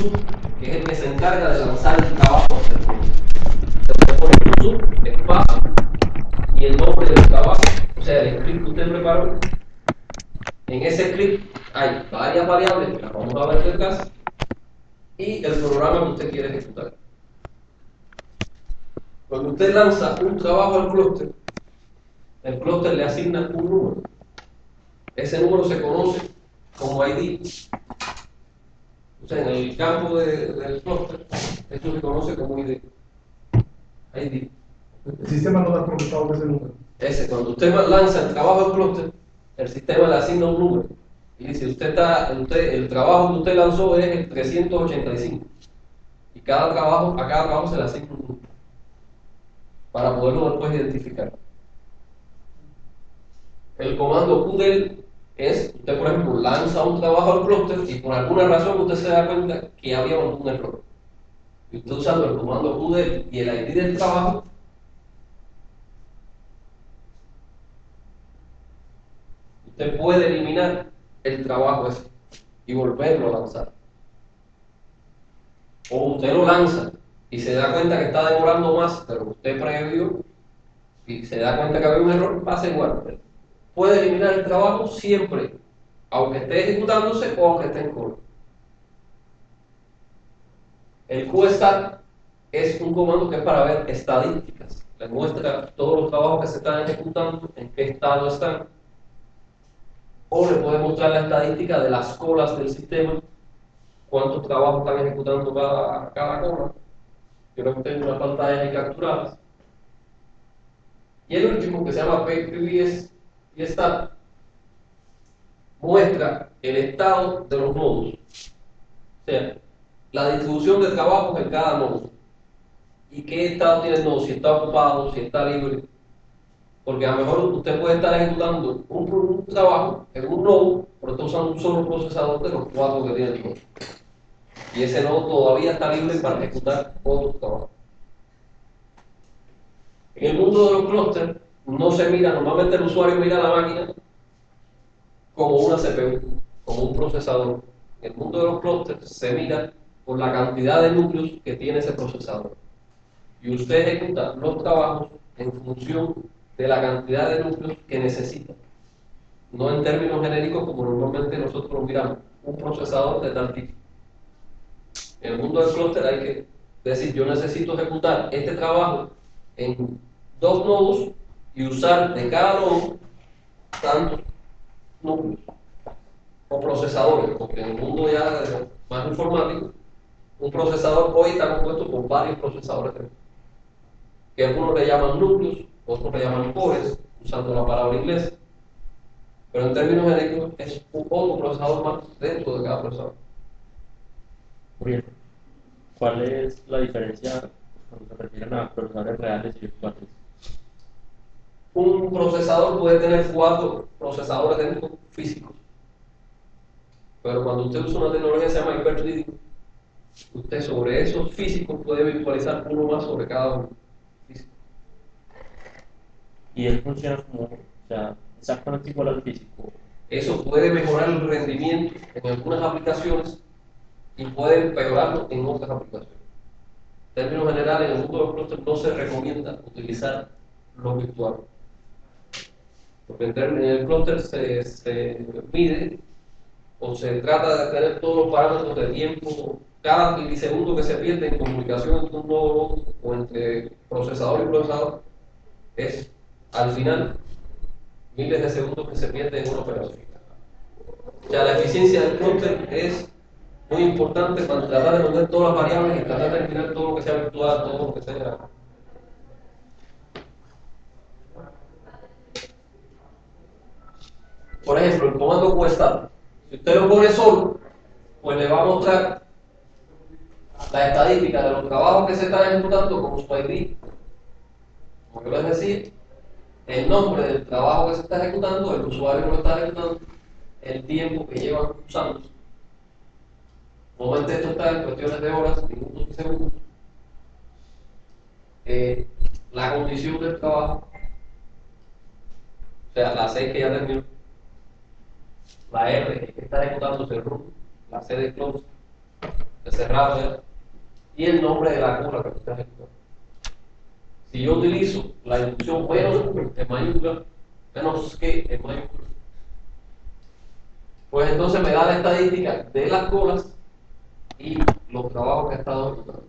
sub, que es el que se encarga de lanzar el trabajo hacia el cliente. Se pone sub, espacio y el nombre del trabajo, o sea, el script que usted preparó. En ese script hay varias variables que las vamos a ver detrás y el programa que usted quiere ejecutar. Cuando usted lanza un trabajo al clúster, el clúster le asigna un número. Ese número se conoce como ID. O sea, en el campo del clúster, esto se conoce como ID. ID. El sistema no da por resultado de ese número. Cuando usted lanza el trabajo al clúster, el sistema le asigna un número. Y dice, el trabajo que usted lanzó es el 385. Y a cada trabajo se le asigna un número. Para poderlo después identificar. El comando QDEL es, usted por ejemplo lanza un trabajo al clúster y por alguna razón usted se da cuenta que había un error. Y usted usando el comando QDEL y el ID del trabajo, usted puede eliminar el trabajo ese y volverlo a lanzar. O usted lo lanza y se da cuenta que está demorando más de lo que usted previó y se da cuenta que había un error, pasa igual. Puede eliminar el trabajo siempre, aunque esté ejecutándose o aunque esté en call. El QStat es un comando que es para ver estadísticas. Le muestra todos los trabajos que se están ejecutando, en qué estado están. O le puede mostrar la estadística de las colas del sistema, cuántos trabajos están ejecutando cada cola. Yo creo que tengo una pantalla ahí capturadas. Y el último, que se llama PBS y Stat, muestra el estado de los nodos. O sea, la distribución de trabajos en cada nodo. ¿Y qué estado tiene el nodo? Si está ocupado, si está libre. Porque a lo mejor usted puede estar ejecutando un trabajo en un nodo, pero está usando un solo procesador de los 4 que tiene el nodo. Y ese nodo todavía está libre para ejecutar otro trabajo. En el mundo de los clústeres, no se mira, normalmente el usuario mira la máquina como una CPU, como un procesador. En el mundo de los clústeres se mira por la cantidad de núcleos que tiene ese procesador. Y usted ejecuta los trabajos en función de la cantidad de núcleos que necesita. No en términos genéricos como normalmente nosotros lo miramos, un procesador de tal tipo. En el mundo del clúster hay que decir, yo necesito ejecutar este trabajo en 2 nodos y usar de cada nodo tantos núcleos o procesadores, porque en el mundo ya más informático, un procesador hoy está compuesto por varios procesadores, que algunos le llaman núcleos, otros le llaman cores, usando la palabra inglesa, pero en términos genéricos es un otro procesador más dentro de cada procesador. Muy bien. ¿Cuál es la diferencia cuando se refieren a procesadores reales y virtuales? Un procesador puede tener 4 procesadores dentro físicos, pero cuando usted usa una tecnología que se llama hyper-threading, usted sobre esos físicos puede virtualizar uno más sobre cada uno. Físico. Y él funciona como, o sea, exactamente igual al físico. Eso puede mejorar el rendimiento en algunas aplicaciones y puede empeorarlo en otras aplicaciones. En términos generales, en el mundo de los clústeres no se recomienda utilizar lo virtual. Porque en el clúster se mide o se trata de tener todos los parámetros de tiempo, cada milisegundo que se pierde en comunicación entre un nodo o entre procesador y procesador, es al final miles de segundos que se pierden en una operación. O sea, la eficiencia del clúster es muy importante para tratar de poner todas las variables y tratar de eliminar todo lo que sea virtual, todo lo que sea. Por ejemplo, el comando QStat, si usted lo pone solo, pues le va a mostrar la estadística de los trabajos que se están ejecutando como su ID. Como yo les decía, el nombre del trabajo que se está ejecutando, el usuario que lo está ejecutando, el tiempo que llevan usando. Normalmente esto está en cuestiones de horas, minutos y segundos. La condición del trabajo, o sea, la C que ya terminó, la R que está ejecutándose el RUN, la C de close, cerrado ya, y el nombre de la cola que está ejecutando. Si yo utilizo la instrucción menos en mayúscula, menos que en mayúscula, pues entonces me da la estadística de las colas y los trabajos que he estado ejecutando.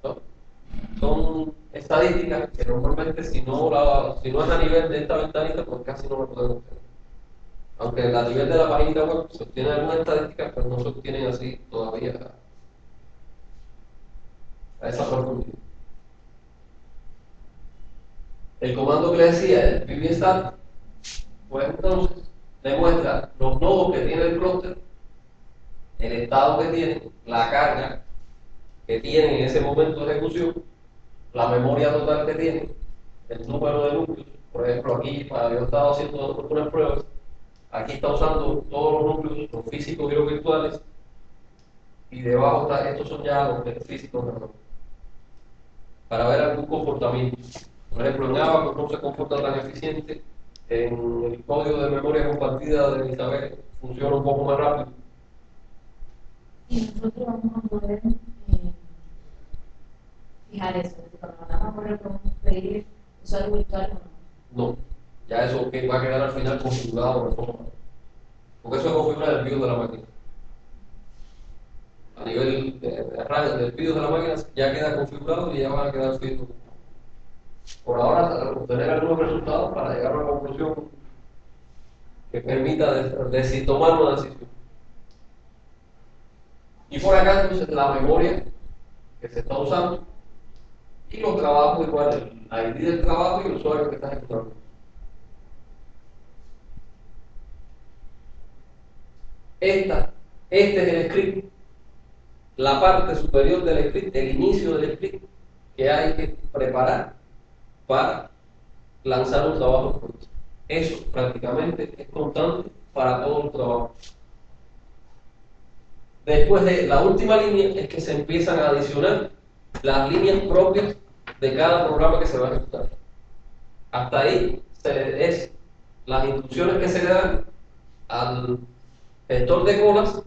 ¿No? Son estadísticas que normalmente si no es a nivel de esta ventanita, pues casi no me podemos obtener. Aunque a nivel de la página web se obtienen algunas estadísticas, pero no se obtienen así todavía a esa profundidad. El comando que le decía, el pvstat, pues entonces demuestra los nodos que tiene el clúster, el estado que tiene, la carga que tiene en ese momento de ejecución, la memoria total que tiene, el número de núcleos. Por ejemplo, aquí, para yo estaba haciendo unas pruebas, aquí está usando todos los núcleos, los físicos y los virtuales, y debajo está, estos son ya los físicos, ¿no? Para ver algún comportamiento. Por ejemplo, en Java no se comporta tan eficiente, en el código de memoria compartida de Isabel funciona un poco más rápido. Y nosotros vamos a poder fijar eso, cuando vamos a poder pedir usuario virtual o no. No, ya eso que va a quedar al final configurado de forma, porque eso es configurar el BIOS de la máquina. A nivel de arranque del BIOS de la máquina ya queda configurado y ya van a quedar fijos. Por ahora, obtener algunos resultados para llegar a una conclusión que permita tomar una decisión. Y por acá, entonces, la memoria que se está usando y los trabajos igual, el ID del trabajo y el usuario que está ejecutando. Este es el script, la parte superior del script, el inicio del script que hay que preparar para lanzar un trabajo. Eso prácticamente es constante para todos los trabajos. Después de la última línea es que se empiezan a adicionar las líneas propias de cada programa que se va a ejecutar. Hasta ahí es las instrucciones que se le dan al gestor de colas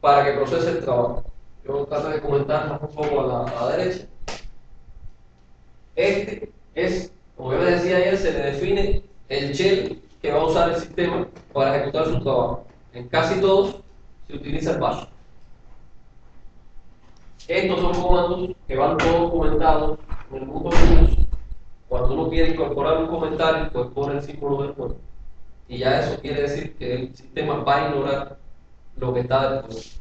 para que procese el trabajo. Yo trato de comentarlas un poco a la derecha. Este es, como yo les decía ayer, se le define el shell que va a usar el sistema para ejecutar su trabajo. En casi todos se utiliza el bash. Estos son comandos que van todos comentados en el mundo de Linux. Cuando uno quiere incorporar un comentario, pues pone el símbolo del juego. Y ya eso quiere decir que el sistema va a ignorar lo que está después.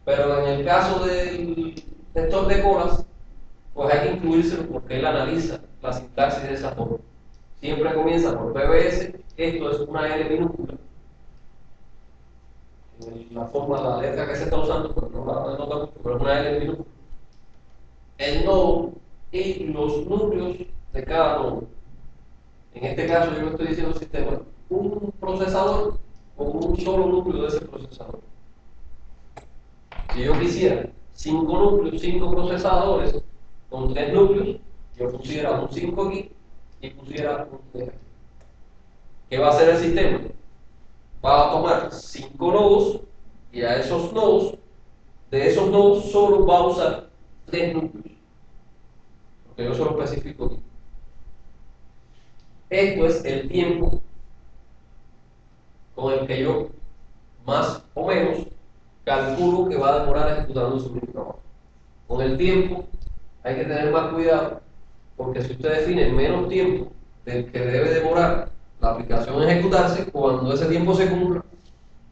Pero en el caso del gestor de colas, pues hay que incluírselo porque él analiza la sintaxis de esa forma. Siempre comienza por PBS, esto es una L minúscula. La forma, la letra que se está usando, pues no la nota mucho, pero es una L minúscula. El nodo y los núcleos de cada nodo. En este caso, yo estoy diciendo sistema, un procesador con un solo núcleo de ese procesador. Si yo quisiera 5 núcleos, 5 procesadores con 3 núcleos, yo pusiera un 5 aquí y pusiera un 3 aquí. ¿Qué va a hacer el sistema? Va a tomar 5 nodos y a esos nodos, de esos nodos solo va a usar 3 núcleos. Porque yo solo especifico aquí. Esto es el tiempo con el que yo, más o menos, calculo que va a demorar ejecutando su trabajo. Con el tiempo hay que tener más cuidado, porque si usted define menos tiempo del que debe demorar la aplicación en ejecutarse, cuando ese tiempo se cumpla,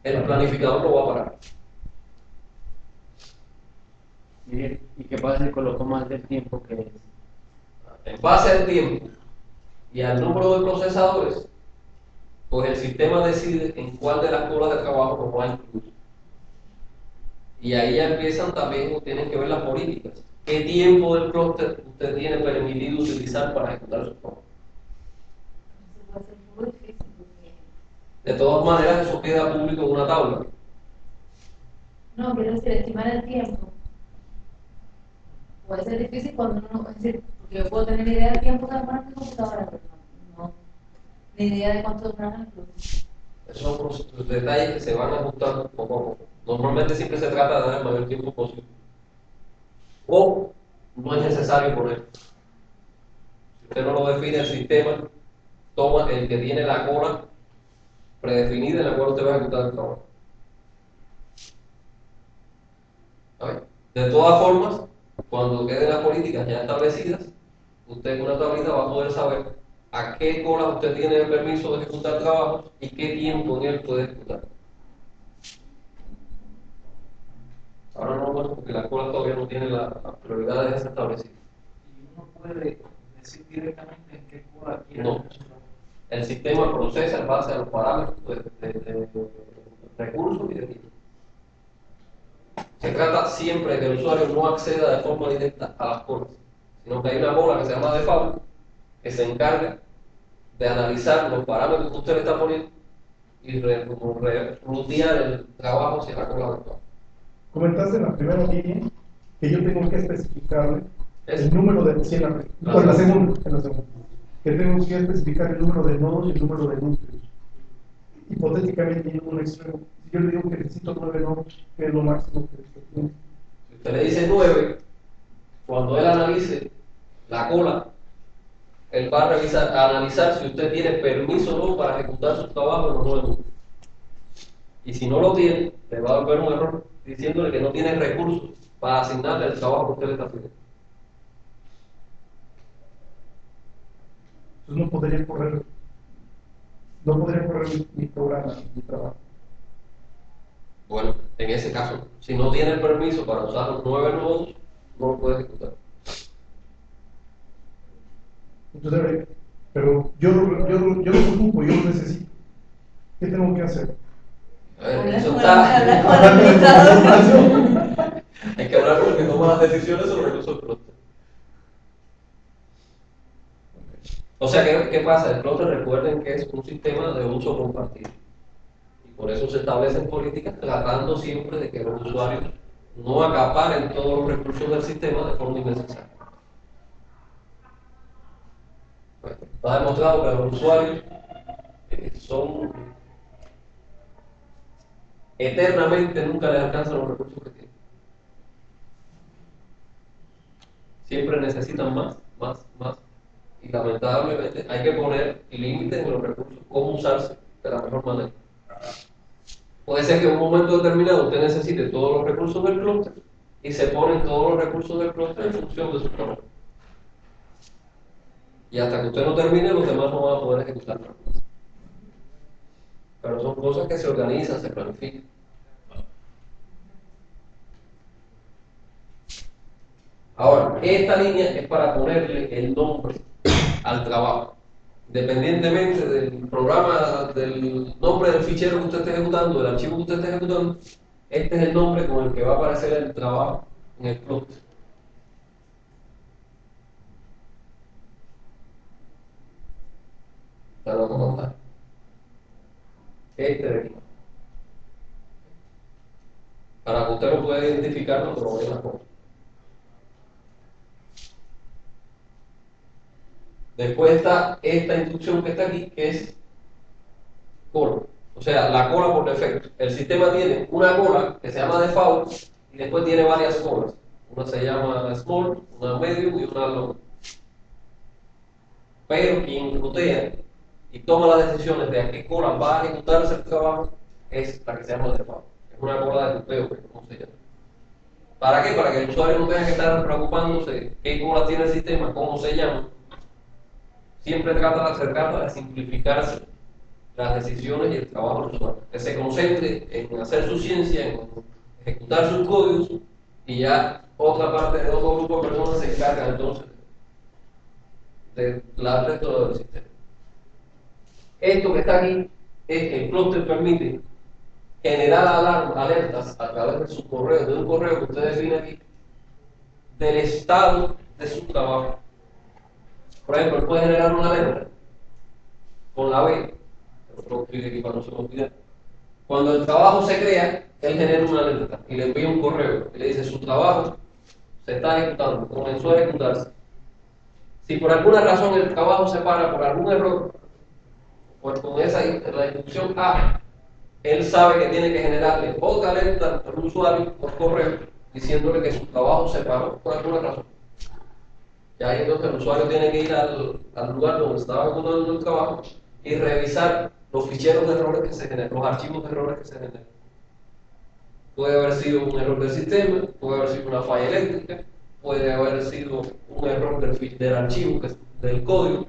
el planificador lo va a parar. Bien, ¿y qué pasa si coloco más del tiempo que es? En base al tiempo y al número de procesadores, pues el sistema decide en cuál de las colas de trabajo lo va a incluir. Y ahí ya empiezan también, tienen que ver las políticas. ¿Qué tiempo del clúster usted tiene permitido utilizar para ejecutar su trabajo? Eso puede ser muy difícil porque De todas maneras, eso queda público en una tabla. no, quiero decir, estimar el tiempo puede ser difícil cuando uno no, es decir, porque yo puedo tener idea del tiempo que demora mi computadora, pero no, ni idea de cuánto demora el curso. Esos son los detalles que se van ajustando poco a poco. No Normalmente siempre se trata de dar el mayor tiempo posible. O no es necesario poner. Si usted no lo define el sistema, toma el que tiene la cola predefinida en la cual usted va a ejecutar el trabajo. ¿Sabe? De todas formas, cuando queden las políticas ya establecidas, usted en una tablita va a poder saber a qué cola usted tiene el permiso de ejecutar trabajo y qué tiempo en él puede ejecutar. Ahora no, bueno, porque la cola todavía no tiene las prioridades establecidas. Y uno puede decir directamente en qué cola quiere. No. El sistema procesa en base a los parámetros de recursos y de tiempo. Se trata siempre de que el usuario no acceda de forma directa a las colas, sino que hay una cola que se llama default que se encarga de analizar los parámetros que usted le está poniendo y rutear el trabajo hacia la cola virtual. Comentaste en la primera línea que yo tengo que especificarle ¿Es? el número de... Sí, en la segunda. Que tengo que especificar el número de nodos y el número de núcleos. Hipotéticamente, en un extremo, si yo le digo que necesito 9 nodos, que es lo máximo que tiene. Si usted le dice 9, cuando él analice la cola, él va a analizar si usted tiene permiso o no para ejecutar su trabajo en los 9 núcleos. Y si no lo tiene, le va a volver un error diciéndole que no tiene recursos para asignarle el trabajo que usted le está pidiendo. Entonces no podría correr mi programa, mi trabajo. Bueno, en ese caso, si no tiene el permiso para usar los 9 nodos, no lo puede ejecutar. Entonces, pero yo lo ocupo, yo lo necesito. ¿Qué tengo que hacer? A ver, Habla eso con está. el administrador. Hay que hablar con el que toma las decisiones sobre el uso del clúster. O sea, ¿qué pasa? El clúster, recuerden que es un sistema de uso compartido. Y por eso se establecen políticas tratando siempre de que los usuarios no acaparen todos los recursos del sistema de forma innecesaria. Bueno, está demostrado que los usuarios son eternamente, nunca les alcanzan los recursos que tienen. Siempre necesitan más. Y lamentablemente hay que poner límites en los recursos, cómo usarse de la mejor manera. Puede ser que en un momento determinado usted necesite todos los recursos del clúster y se ponen todos los recursos del clúster en función de su trabajo. Y hasta que usted no termine, los demás no van a poder ejecutar nada más. Pero son cosas que se organizan, se planifican. Ahora, esta línea es para ponerle el nombre al trabajo. Independientemente del programa, del nombre del fichero que usted esté ejecutando, del archivo que usted esté ejecutando, este es el nombre con el que va a aparecer el trabajo en el clúster. Te lo voy a contar. Este de aquí. Para que usted lo pueda identificar, no se lo voy a poner. Después está esta instrucción que está aquí, que es cola. O sea, la cola por defecto. El sistema tiene una cola que se llama default y después tiene varias colas. Una se llama small, una medium y una long. Pero quien rutea y toma las decisiones de a qué cola va a ejecutarse el trabajo es la que se llama default. Es una cola de ruteo, que es como se llama. ¿Para qué? Para que el usuario no tenga que estar preocupándose qué cola tiene el sistema, cómo se llama. Siempre se trata de simplificarse las decisiones y el trabajo del usuario. Que se concentre en hacer su ciencia, en ejecutar sus códigos y ya otra parte de otro grupo de personas se encarga entonces del resto del sistema. Esto que está aquí es que el clúster permite generar alertas a través de su correo, de un correo que usted define aquí, del estado de su trabajo. Por ejemplo, él puede generar una alerta con la B, lo escribe aquí para no se lo olvide. Cuando el trabajo se crea, él genera una alerta y le envía un correo y le dice: su trabajo se está ejecutando, comenzó a ejecutarse. Si por alguna razón el trabajo se para por algún error, pues con la instrucción A, él sabe que tiene que generarle otra alerta al usuario por correo diciéndole que su trabajo se paró por alguna razón. Ya ahí entonces el usuario tiene que ir al lugar donde estaba ejecutando el trabajo y revisar los ficheros de errores que se generan, los archivos de errores que se generan. Puede haber sido un error del sistema, puede haber sido una falla eléctrica, puede haber sido un error del archivo, del código.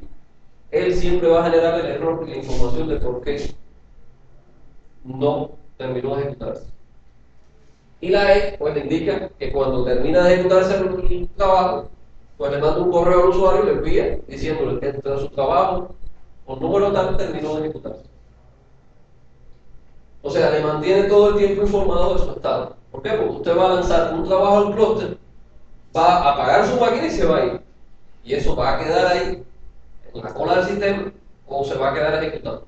Él siempre va a generar el error y la información de por qué no terminó de ejecutarse. Y la E, pues le indica que cuando termina de ejecutarse el trabajo, pues le manda un correo al usuario y le envía diciéndole que entre su trabajo con número tal terminó de ejecutarse. O sea, le mantiene todo el tiempo informado de su estado. ¿Por qué? Porque usted va a lanzar un trabajo al clúster, va a apagar su máquina y se va a ir. Y eso va a quedar ahí, en la cola del sistema, o se va a quedar ejecutando.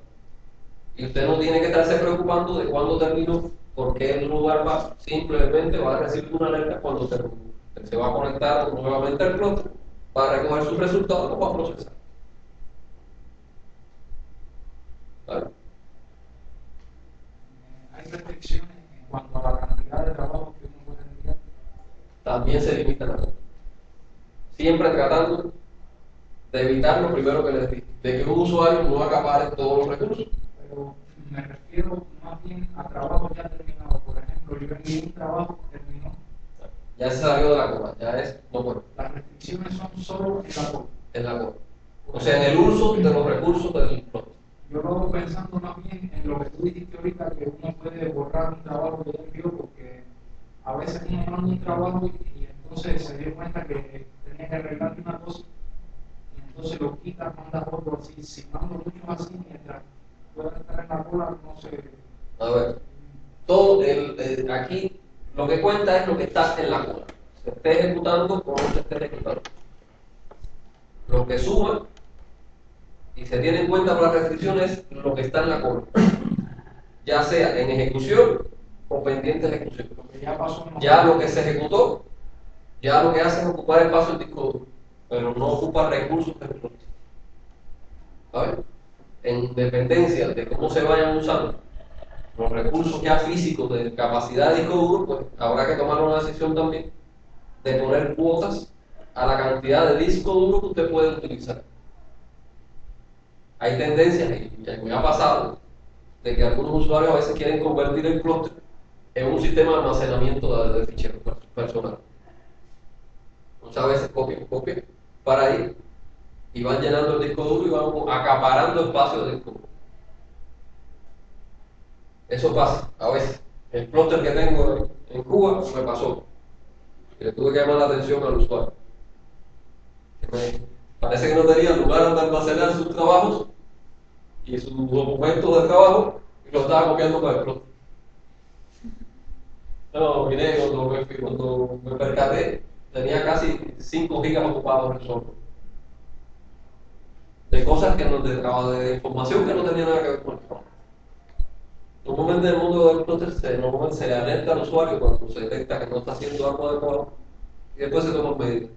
Y usted no tiene que estarse preocupando de cuándo terminó, porque el lugar va, simplemente va a recibir una alerta cuando terminó. Se va a conectar nuevamente al clúster, va a recoger sus resultados y los va a procesar. ¿Vale? Hay restricciones en cuanto a la cantidad de trabajo que uno puede enviar. También se limita la cosa. Siempre tratando de evitar lo primero que les dije, de que un usuario no acapare todos los recursos. Pero me refiero más bien a trabajos ya terminados. Por ejemplo, yo envié un trabajo que terminó. Ya se salió de la cola, ya es no puedo. Las restricciones son solo en la cola. En la cola. O sea, en el uso de los recursos del clúster. Yo lo hago pensando más bien en lo que tú dijiste ahorita, que uno puede borrar un trabajo que ya envió, porque a veces uno manda un trabajo y entonces se dio cuenta que tenía que arreglar una cosa y entonces lo quita, manda otro así. Si mando mucho así, mientras pueda estar en la cola, no sé. A ver, todo aquí lo que cuenta es lo que está en la cola. Se esté ejecutando o no se esté ejecutando. Lo que suma y se tiene en cuenta para las restricciones es lo que está en la cola, ya sea en ejecución o pendiente de ejecución. Porque ya pasó. Ya lo que se ejecutó, ya lo que hace es ocupar espacio en disco duro, pero no ocupa recursos del clúster. ¿Sabes? En dependencia de cómo se vayan usando los recursos ya físicos de capacidad de disco duro, pues habrá que tomar una decisión también de poner cuotas a la cantidad de disco duro que usted puede utilizar. Hay tendencias, y me ha pasado, de que algunos usuarios a veces quieren convertir el clúster en un sistema de almacenamiento de ficheros personales. Muchas veces copian para ir y van llenando el disco duro y van acaparando espacio del disco duro. Eso pasa a veces. El clúster que tengo en Cuba me pasó. Y le tuve que llamar la atención al usuario. Parece que no tenía lugar donde almacenar sus trabajos y sus documentos de trabajo y lo estaba copiando para el clúster. No, miré, cuando me percaté, tenía casi 5 gigas ocupados en el software. De cosas que no, de información que no tenía nada que ver con el trabajo. Normalmente en el mundo del clúster normalmente se le alerta al usuario cuando se detecta que no está haciendo algo adecuado y después se toman medidas.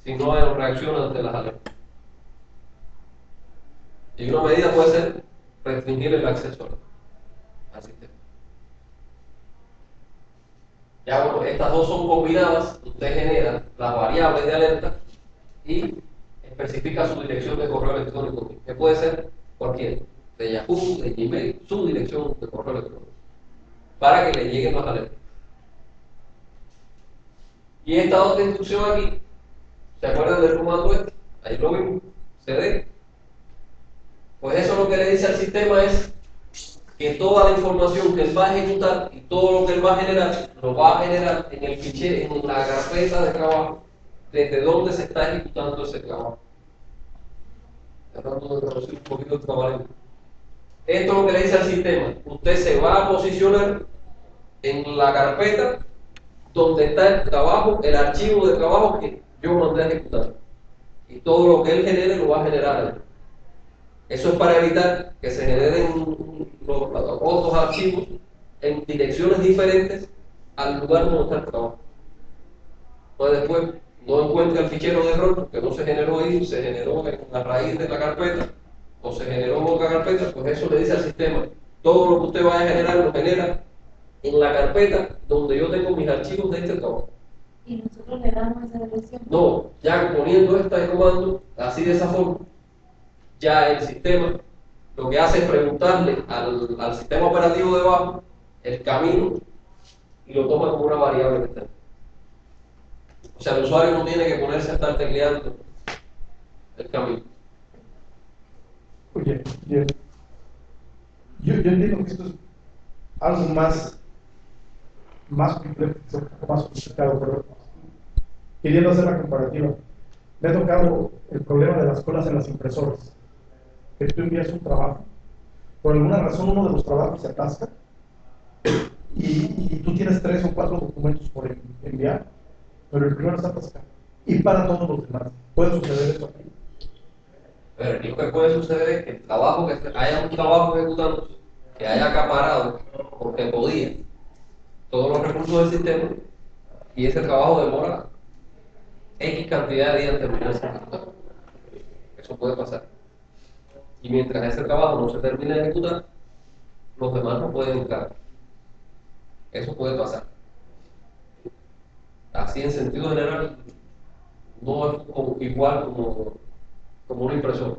Si no, hay reacciona ante las alertas. Y una medida puede ser restringir el acceso al sistema. Ya bueno, estas dos son combinadas, usted genera las variables de alerta y especifica su dirección de correo electrónico, que puede ser cualquiera, de Yahoo, de Gmail, su dirección de correo electrónico, para que le lleguen las alertas. Y esta otra instrucción aquí, ¿se acuerdan del comando este? Ahí lo vimos, cd. Pues eso lo que le dice al sistema es que toda la información que él va a ejecutar y todo lo que él va a generar, lo va a generar en el fichero, en la carpeta de trabajo, desde donde se está ejecutando ese trabajo. Tratando de traducir un poquito el trabajo. Esto es lo que le dice al sistema. Usted se va a posicionar en la carpeta donde está el trabajo, el archivo de trabajo que yo mandé a ejecutar. Y todo lo que él genere lo va a generar él. Eso es para evitar que se generen los otros archivos en direcciones diferentes al lugar donde está el trabajo. Entonces después no encuentra el fichero de error porque no se generó ahí, se generó en la raíz de la carpeta o se generó en otra carpeta, pues eso le dice al sistema Todo lo que usted vaya a generar lo genera en la carpeta donde yo tengo mis archivos de este trabajo. Y nosotros le damos esa dirección. No, ya poniendo este comando así de esa forma, ya el sistema lo que hace es preguntarle al sistema operativo debajo el camino y lo toma como una variable que está. O sea, el usuario no tiene que ponerse a estar tecleando el camino. Oye, bien. Yo entiendo que esto es algo más complejo, más complicado, pero queriendo hacer la comparativa, me ha tocado el problema de las colas en las impresoras. Que tú envías un trabajo, por alguna razón uno de los trabajos se atasca y tú tienes 3 o 4 documentos por enviar, pero el primero está atascado. Y para todos los demás, ¿puede suceder eso aquí? Pero lo que puede suceder es que el trabajo que haya un trabajo ejecutando, que haya acaparado, porque podía, todos los recursos del sistema, y ese trabajo demora X cantidad de días en terminarse de ejecutar. Eso puede pasar. Y mientras ese trabajo no se termine de ejecutar, los demás no pueden entrar. Eso puede pasar. Así en sentido general, no es igual como una impresora.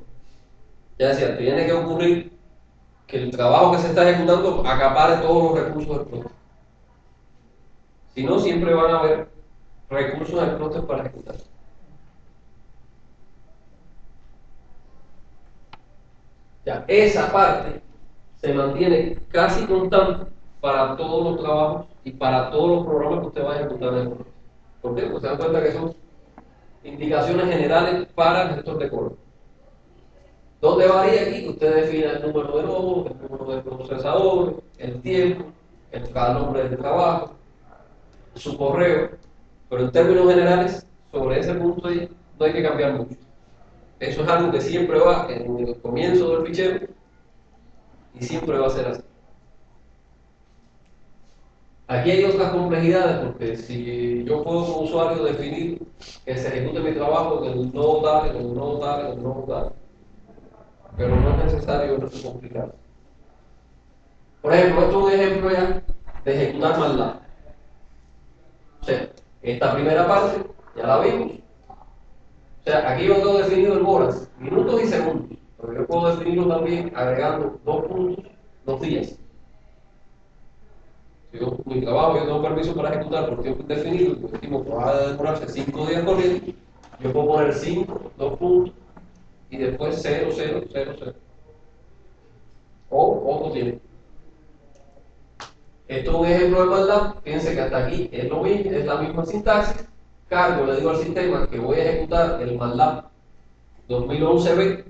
Ya decía, tiene que ocurrir que el trabajo que se está ejecutando acapare todos los recursos del proyecto. Si no, siempre van a haber recursos del proyecto para ejecutar. Ya, esa parte se mantiene casi constante para todos los trabajos y para todos los programas que usted va a ejecutar en el proyecto. ¿Por qué? Porque se dan cuenta que son indicaciones generales para el gestor de código. ¿Dónde varía aquí? Usted defina el número de nodos, el número de procesadores, el tiempo, cada nombre del trabajo, su correo, pero en términos generales, sobre ese punto ahí no hay que cambiar mucho. Eso es algo que siempre va en el comienzo del fichero y siempre va a ser así. Aquí hay otras complejidades porque si yo puedo como usuario definir que se ejecute mi trabajo en el nodo tal, en el nodo tal, en el nodo tal, pero no es necesario, no es complicado. Por ejemplo, esto es un ejemplo ya de ejecutar MATLAB. O sea, esta primera parte ya la vimos. O sea, aquí yo tengo definido en horas, minutos y segundos, pero yo puedo definirlo también agregando 2 puntos, 2 días. Si yo, mi trabajo, yo tengo permiso para ejecutar por tiempo indefinido, yo estimo que va a demorarse 5 días corriendo, yo puedo poner 5, 2 puntos y después 0, 0, 0, 0. O otro tiempo. Esto es un ejemplo de MATLAB. Fíjense que hasta aquí es lo mismo, es la misma sintaxis. Cargo, le digo al sistema que voy a ejecutar el MATLAB 2011B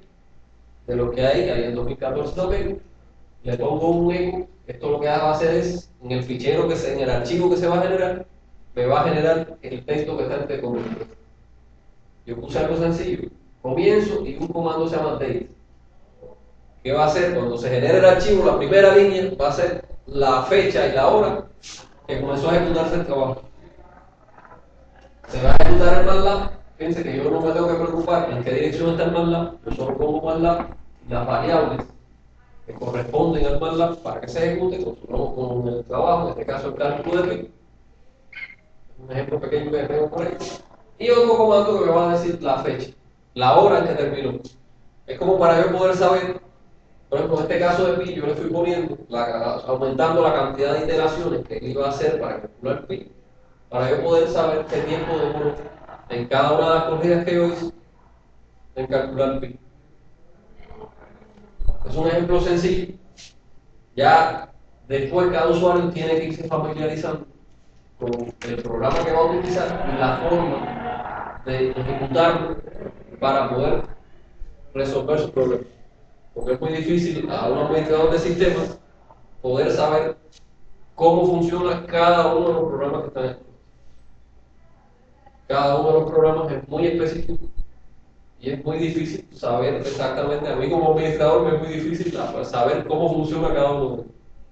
de lo que hay en 2014 también. Le pongo un eco. Esto lo que va a hacer es, en el fichero, en el archivo que se va a generar, me va a generar el texto que está entre comillas. Yo puse algo sencillo. Comienzo y un comando se llama date. ¿Qué va a hacer? Cuando se genere el archivo, la primera línea va a ser la fecha y la hora que comenzó a ejecutarse el trabajo. Se va a ejecutar el MATLAB. Fíjense que yo no me tengo que preocupar en qué dirección está el MATLAB. Yo solo pongo MATLAB y las variables que corresponden al MATLAB para que se ejecute con el trabajo, en este caso el cálculo de pi. Un ejemplo pequeño que tengo por ahí. Y otro comando que me va a decir la fecha, la hora en que terminó. Es como para yo poder saber. Por ejemplo, en este caso de pi, yo le fui poniendo, aumentando la cantidad de iteraciones que él iba a hacer para calcular pi, para yo poder saber qué tiempo demoró en cada una de las corridas que yo hice en calcular pi. Es un ejemplo sencillo. Ya después cada usuario tiene que irse familiarizando con el programa que va a utilizar y la forma de ejecutarlo para poder resolver sus problemas. Porque es muy difícil a un administrador de sistemas poder saber cómo funciona cada uno de los programas que están aquí. Cada uno de los programas es muy específico y es muy difícil saber exactamente, a mí como administrador me es muy difícil saber cómo funciona cada uno de ellos.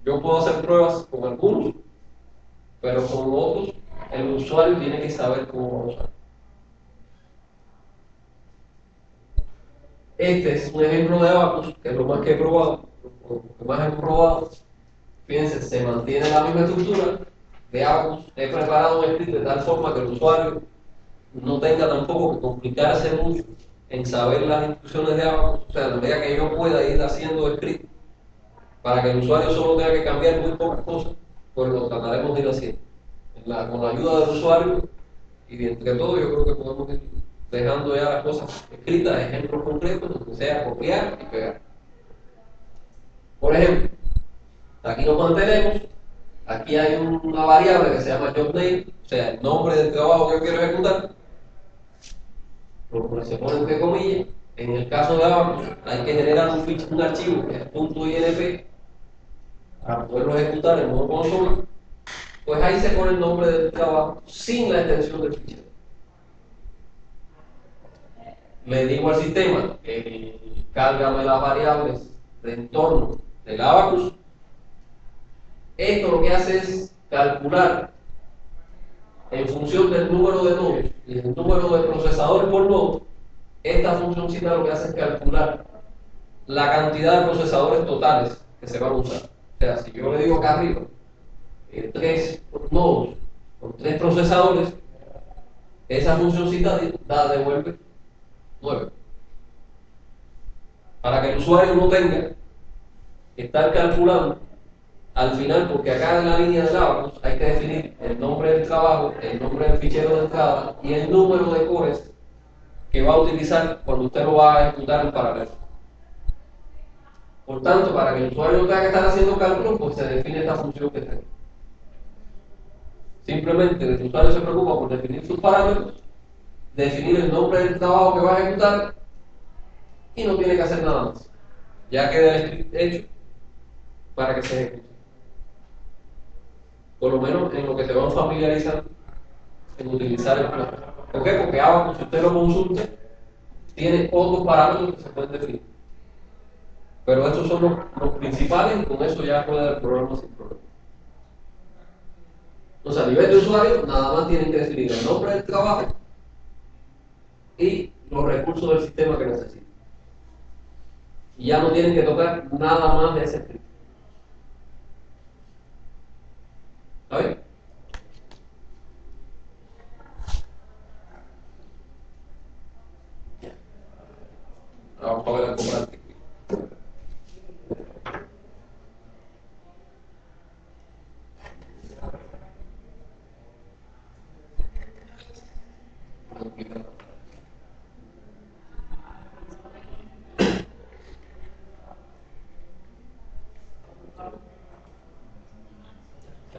Yo puedo hacer pruebas con algunos, pero con otros el usuario tiene que saber cómo va a usar. Este es un ejemplo de Abacus, que es lo más que he probado. lo que más hemos probado, fíjense, se mantiene la misma estructura de Abacus. He preparado un script de tal forma que el usuario no tenga tampoco que complicarse mucho en saber las instrucciones de Abacus. O sea, a la medida que yo pueda ir haciendo script para que el usuario solo tenga que cambiar muy pocas cosas, pues lo trataremos de ir haciendo. Con la ayuda del usuario y de entre todos, yo creo que podemos ir dejando ya las cosas escritas, ejemplos concretos, donde sea copiar y pegar. Por ejemplo, aquí nos mantenemos, aquí hay una variable que se llama job name, o sea, el nombre del trabajo que yo quiero ejecutar, se pone entre comillas. En el caso de Abacus, hay que generar un archivo que es .inp para poderlo ejecutar en modo consola. Pues ahí se pone el nombre del trabajo sin la extensión del fichero. Le digo al sistema, cárgame las variables de entorno del Abacus. Esto lo que hace es calcular en función del número de nodos y del número de procesadores por nodo. Esta funcióncita lo que hace es calcular la cantidad de procesadores totales que se van a usar. O sea, si yo le digo acá arriba, 3 nodos con 3 procesadores, esa funcióncita devuelve 9. Para que el usuario no tenga que estar calculando al final, porque acá en la línea de Abacus hay que definir el nombre del trabajo, el nombre del fichero de entrada y el número de cores que va a utilizar cuando usted lo va a ejecutar en paralelo. Por tanto, para que el usuario no tenga que estar haciendo cálculos, pues se define esta función que tenga. Simplemente el usuario se preocupa por definir sus parámetros, definir el nombre del trabajo que va a ejecutar y no tiene que hacer nada más. Ya queda el script hecho para que se ejecute. Por lo menos en lo que se van familiarizando en utilizar el plan. ¿Por qué? Porque Abacus, si usted lo consulta, tiene otros parámetros que se pueden definir. Pero estos son los principales y con eso ya puede haber problemas sin problema. Entonces, a nivel de usuario, nada más tienen que definir el nombre del trabajo y los recursos del sistema que necesitan. Y ya no tienen que tocar nada más de ese script. ¿Está bien? Vamos a ver la comparativa.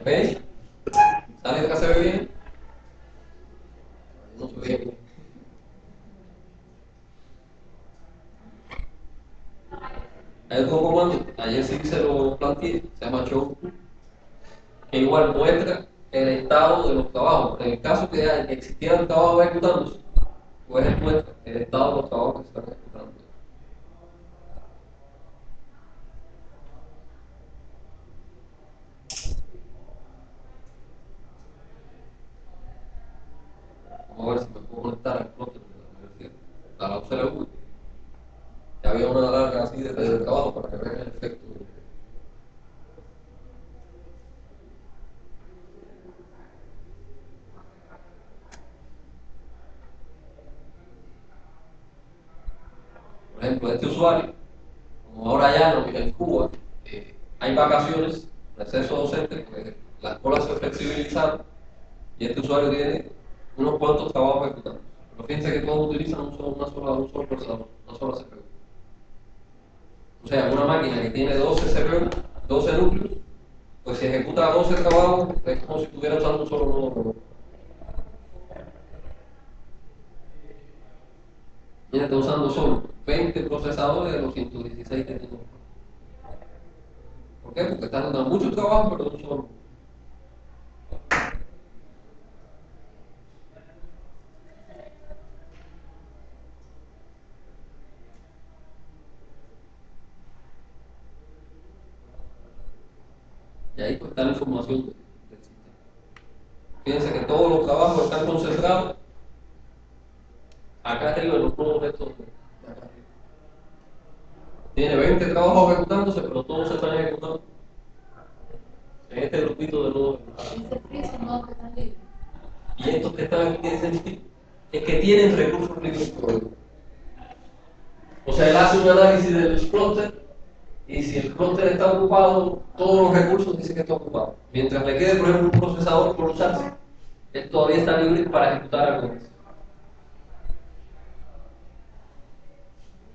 ¿Veis? ¿Sale que se ve bien? No se ve bien. Hay otro comando, ayer sí se lo planteé, se llama show, que igual muestra el estado de los trabajos. En el caso que existiera el trabajo ejecutándose, pues muestra el estado de los trabajos que se están ejecutando. Vamos a ver si me puedo conectar al plotter de la universidad, a la UCLU. Ya había una larga así de trabajo para que vean el efecto. Por ejemplo, este usuario, como ahora ya en Cuba hay vacaciones, receso docente, pues las escuelas se flexibilizaron y este usuario tiene unos cuantos trabajos ejecutados. Pero fíjense que todos utilizan un solo procesador, una sola CPU. O sea, una máquina que tiene 12 CPU, 12 núcleos, pues si ejecuta 12 trabajos, es como si estuviera usando un solo nodo. Mira, está usando solo 20 procesadores de los 116 que tengo. ¿Por qué? Porque están dando mucho trabajo, pero no solo. Y ahí pues está la información del sistema. Fíjense que todos los trabajos están concentrados acá arriba en los nodos de estos. Tiene 20 trabajos ejecutándose, pero todos se están ejecutando en este grupito de nodos. Ese free son nodos que están libres. Y estos que están aquí, ¿qué dicen? Es que tienen recursos libres por ello. O sea, él hace un análisis del clúster y si el clúster está ocupado, todos los recursos dicen que está ocupado. Mientras le quede, por ejemplo, un procesador por usarse, él todavía está libre para ejecutar algo.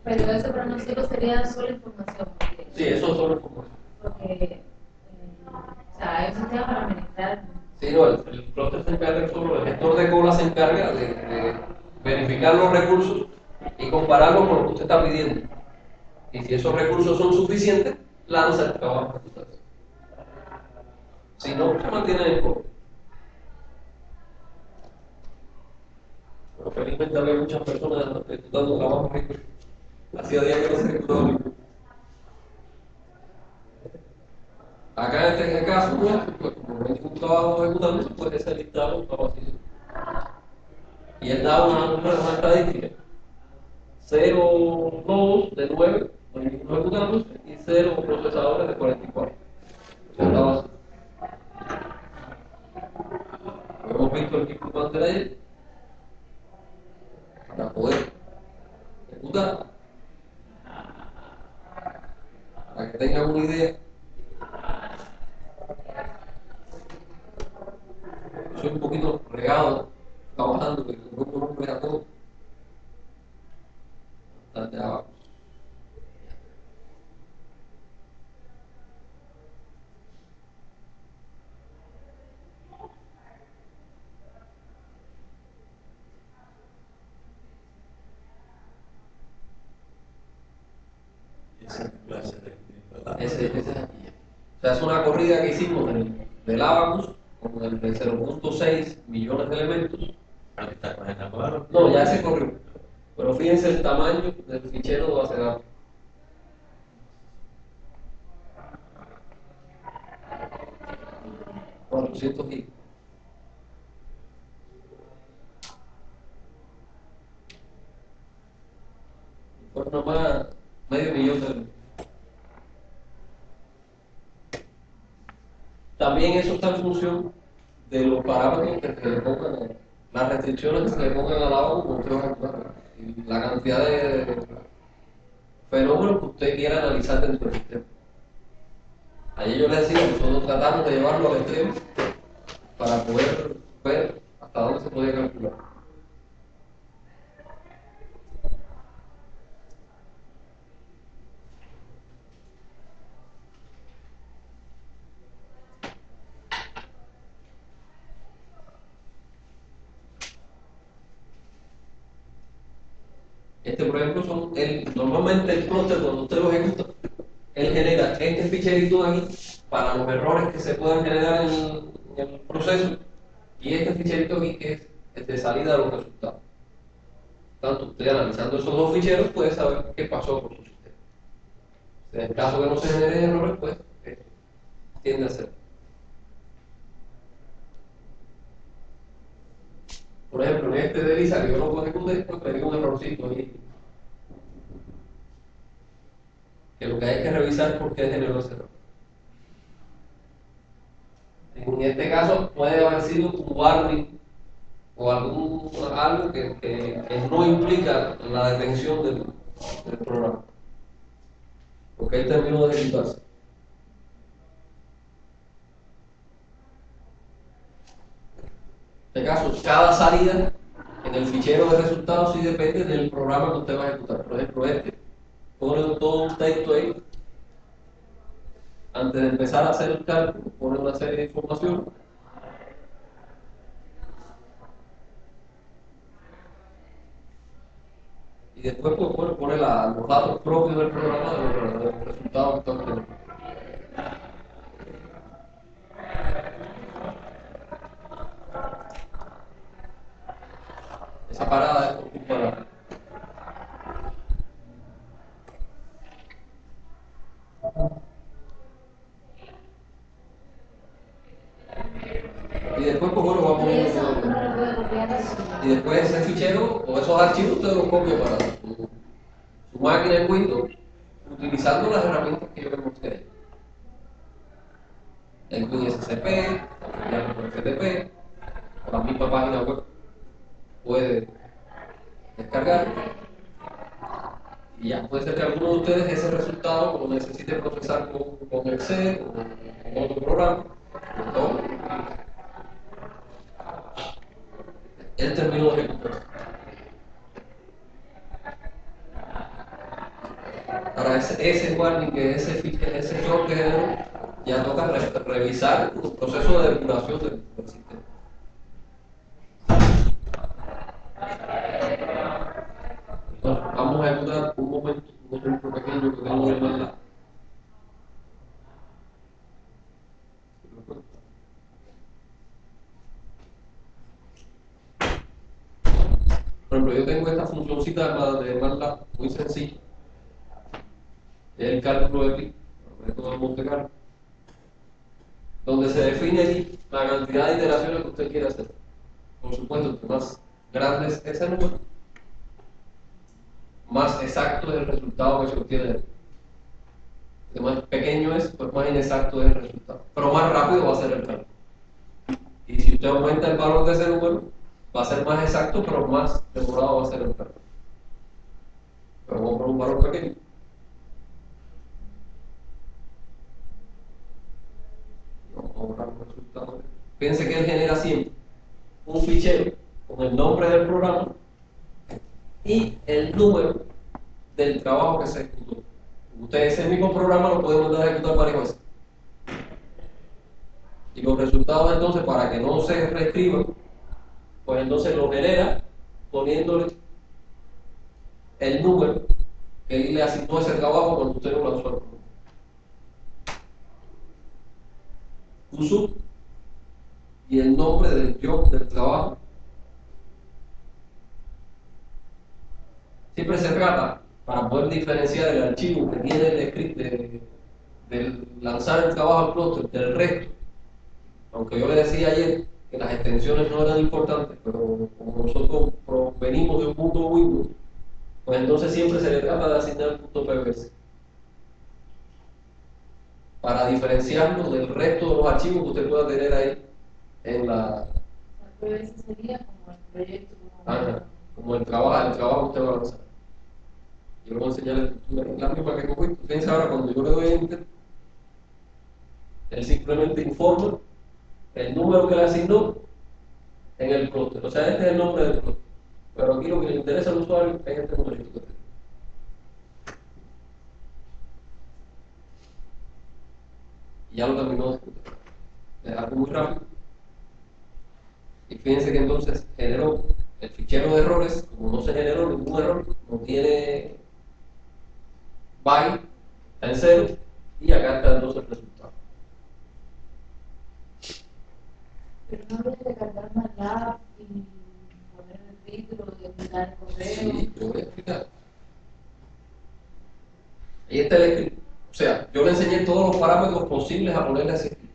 Pero eso para nosotros sería solo información. Sí, eso es solo información. Porque, o sea, hay un sistema para administrar. Sí, no, el clúster se encarga solo, el gestor de cola se encarga de verificar los recursos y compararlos con lo que usted está pidiendo. Y si esos recursos son suficientes, lanza el trabajo a ejecutarse. Si no, se mantiene en el código. Pero felizmente había muchas personas ejecutando trabajos ricos. Hacía días que no se ejecutaba ningún. Acá en este caso, pues, como no hay ningún trabajo ejecutando, pues ese listado está vacío. Y él da una estadística. 0 nodos de 9, no hay ninguno ejecutándose, y 0 procesadores de 44. Está vacío. Lo hemos visto el equipo antes de ayer. Para poder ejecutar, para que tengan una idea. Soy un poquito regado trabajando, porque el grupo no me da todo. Bastante abajo. Esa clase de Ese es aquí. O sea, es una corrida que hicimos del Abacus, como de 0.6 millones de elementos. Ahora que está con el claro. No, ya se corrió. Pero fíjense el tamaño del fichero de base de datos. 400 gigas. Fue nomás medio millón de elementos. También eso está en función de los parámetros que se le pongan, las restricciones que se le pongan a la ONU, y la cantidad de fenómenos que usted quiera analizar dentro del sistema. Ayer yo les decía, nosotros tratamos de llevarlo al extremo para poder ver hasta dónde se podía calcular. Por ejemplo, normalmente el clúster, cuando usted lo ejecuta, él genera este ficherito de aquí para los errores que se puedan generar en el proceso y este ficherito aquí que es el de salida de los resultados. Tanto usted analizando esos dos ficheros puede saber qué pasó con su sistema. En el caso que no se generen errores, pues tiende a ser. Por ejemplo, en este de Lisa que yo lo ejecute, pues pedí un errorcito ahí. Que lo que hay que revisar es por qué generó ese error. En este caso puede haber sido un warning o algo que no implica la detención del programa, porque él terminó de ejecutarse. En este caso, cada salida en el fichero de resultados sí depende del programa que usted va a ejecutar. Por ejemplo, pone todo un texto ahí. Antes de empezar a hacer el cálculo, pone una serie de información. Y después pues, pone los datos propios del programa de los resultados que está obteniendo. Esa parada es por culpa de la... Y después, pues bueno, vamos Y eso uno lo puede copiar a y después ese fichero o esos archivos usted los copia para su máquina en Windows, utilizando las herramientas que yo les mostré. El WinSCP, el FTP, o la misma página web puede descargar. Y ya puede ser que alguno de ustedes ese resultado lo necesite procesar con Excel o con otro programa. Entonces, él terminó de ejecutar. Ahora ese warning, que ese error que generó, ya toca revisar el proceso de depuración del sistema. Entonces, vamos a ejecutar un momento, un ejemplo pequeño que tengo de MATLAB. Por ejemplo, yo tengo esta funcióncita de MATLAB muy sencilla. Es el cálculo de pi, el método de Monte Carlo, donde se define la cantidad de iteraciones que usted quiere hacer. Por supuesto, entre más grande es ese número, más exacto es el resultado que se obtiene. Entre más pequeño es, pues más inexacto es el resultado. Pero más rápido va a ser el cálculo. Y si usted aumenta el valor de ese número, va a ser más exacto, pero más demorado va a ser el cálculo. Pero vamos a poner un valor pequeño. Vamos a borrar un resultado. Fíjense que él genera siempre un fichero con el nombre del programa y el número del trabajo que se ejecutó. Usted ese mismo programa lo puede mandar a ejecutar varias veces. Y los resultados entonces, para que no se reescriban, pues entonces lo genera poniéndole el número que él le asignó ese trabajo cuando usted lo lanzó al programa. QSUB y el nombre del job del trabajo. Siempre se trata, para poder diferenciar el archivo que tiene el script de lanzar el trabajo al clúster del resto. Aunque yo le decía ayer que las extensiones no eran importantes, pero como nosotros provenimos de un mundo Windows, pues entonces siempre se le trata de asignar .pbs para diferenciarlo del resto de los archivos que usted pueda tener ahí en la... PBS sería como el proyecto, como el trabajo que usted va a lanzar. Yo le voy a enseñar la estructura, la misma que cogí. Fíjense ahora, cuando yo le doy Enter, él simplemente informa el número que le asignó en el clúster. O sea, este es el nombre del clúster. Pero aquí lo que le interesa al usuario es este numerito que tiene. Y ya lo terminó de ejecutar. Es algo muy rápido. Y fíjense que entonces generó el fichero de errores. Como no se generó ningún error, no tiene byte, está en cero, y acá está entonces el resultado. pero no habría que cargar MATLAB y poner el título y explicar el correo. Sí, lo voy a explicar. Ahí está el script. O sea, yo le enseñé todos los parámetros posibles a ponerle a ese script.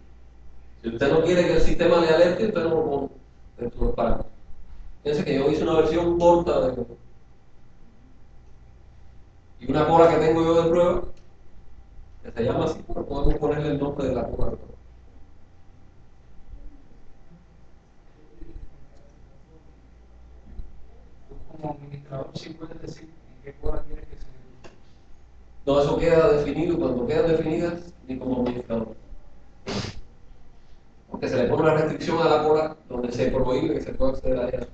Si usted no quiere que el sistema le alerte, usted no lo pone dentro de los parámetros. Fíjense que yo hice una versión corta y una cola que tengo yo de prueba, que se llama así, pero podemos ponerle el nombre de la cola. Como administrador, sí puedes decir en qué cola quieres que se... No, eso queda definido cuando quedan definidas ni como administrador. Porque se le pone una restricción a la cola donde se prohíbe que se pueda acceder a ella.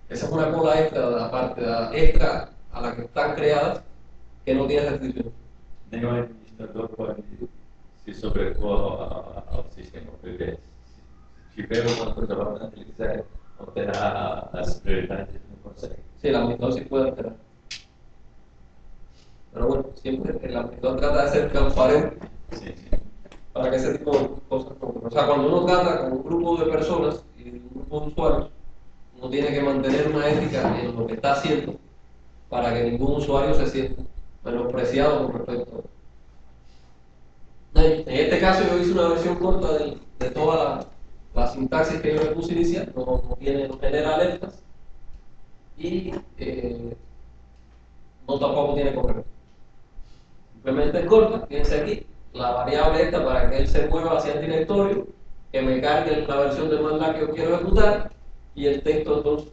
Esa es una cola extra, aparte extra a la que están creadas, que no tiene restricción. Nenhum administrador pode se sobrepor ao sistema, porque se tiver alguma coisa bacana, ele quiser alterar as prioridades, ele não consegue. Sí, el administrador sí puede alterar. Pero bueno, siempre el administrador trata de ser transparente Sim. para que ese tipo de cosas no ocurran. O sea, cuando uno trata con un grupo de personas y un grupo de usuarios, uno tiene que mantener una ética en lo que está haciendo para que ningún usuario se sienta menospreciado con respecto a... En este caso yo hice una versión corta de toda la sintaxis que yo le puse inicial, no genera alertas y no tampoco tiene correo. Simplemente corta, fíjense aquí, la variable esta para que él se mueva hacia el directorio, que me cargue la versión de MATLAB que yo quiero ejecutar y el texto entonces.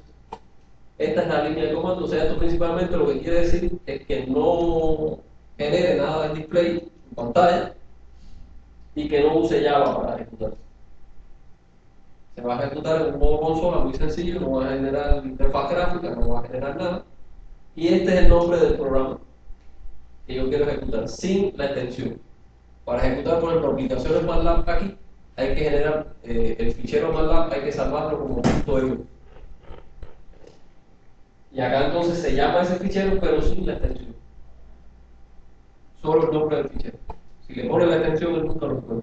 Esta es la línea de comando, o sea, esto principalmente lo que quiere decir es que no genere nada de display en pantalla y que no use Java para ejecutar. Se va a ejecutar en un modo consola muy sencillo, no va a generar interfaz gráfica, no va a generar nada. Y este es el nombre del programa que yo quiero ejecutar sin la extensión. Para ejecutar, por ejemplo, aplicaciones MATLAB aquí, hay que generar el fichero MATLAB, hay que salvarlo como .exe. Y acá entonces se llama ese fichero, pero sin la extensión. Solo el nombre del fichero. Si le pone la extensión, él nunca lo puede.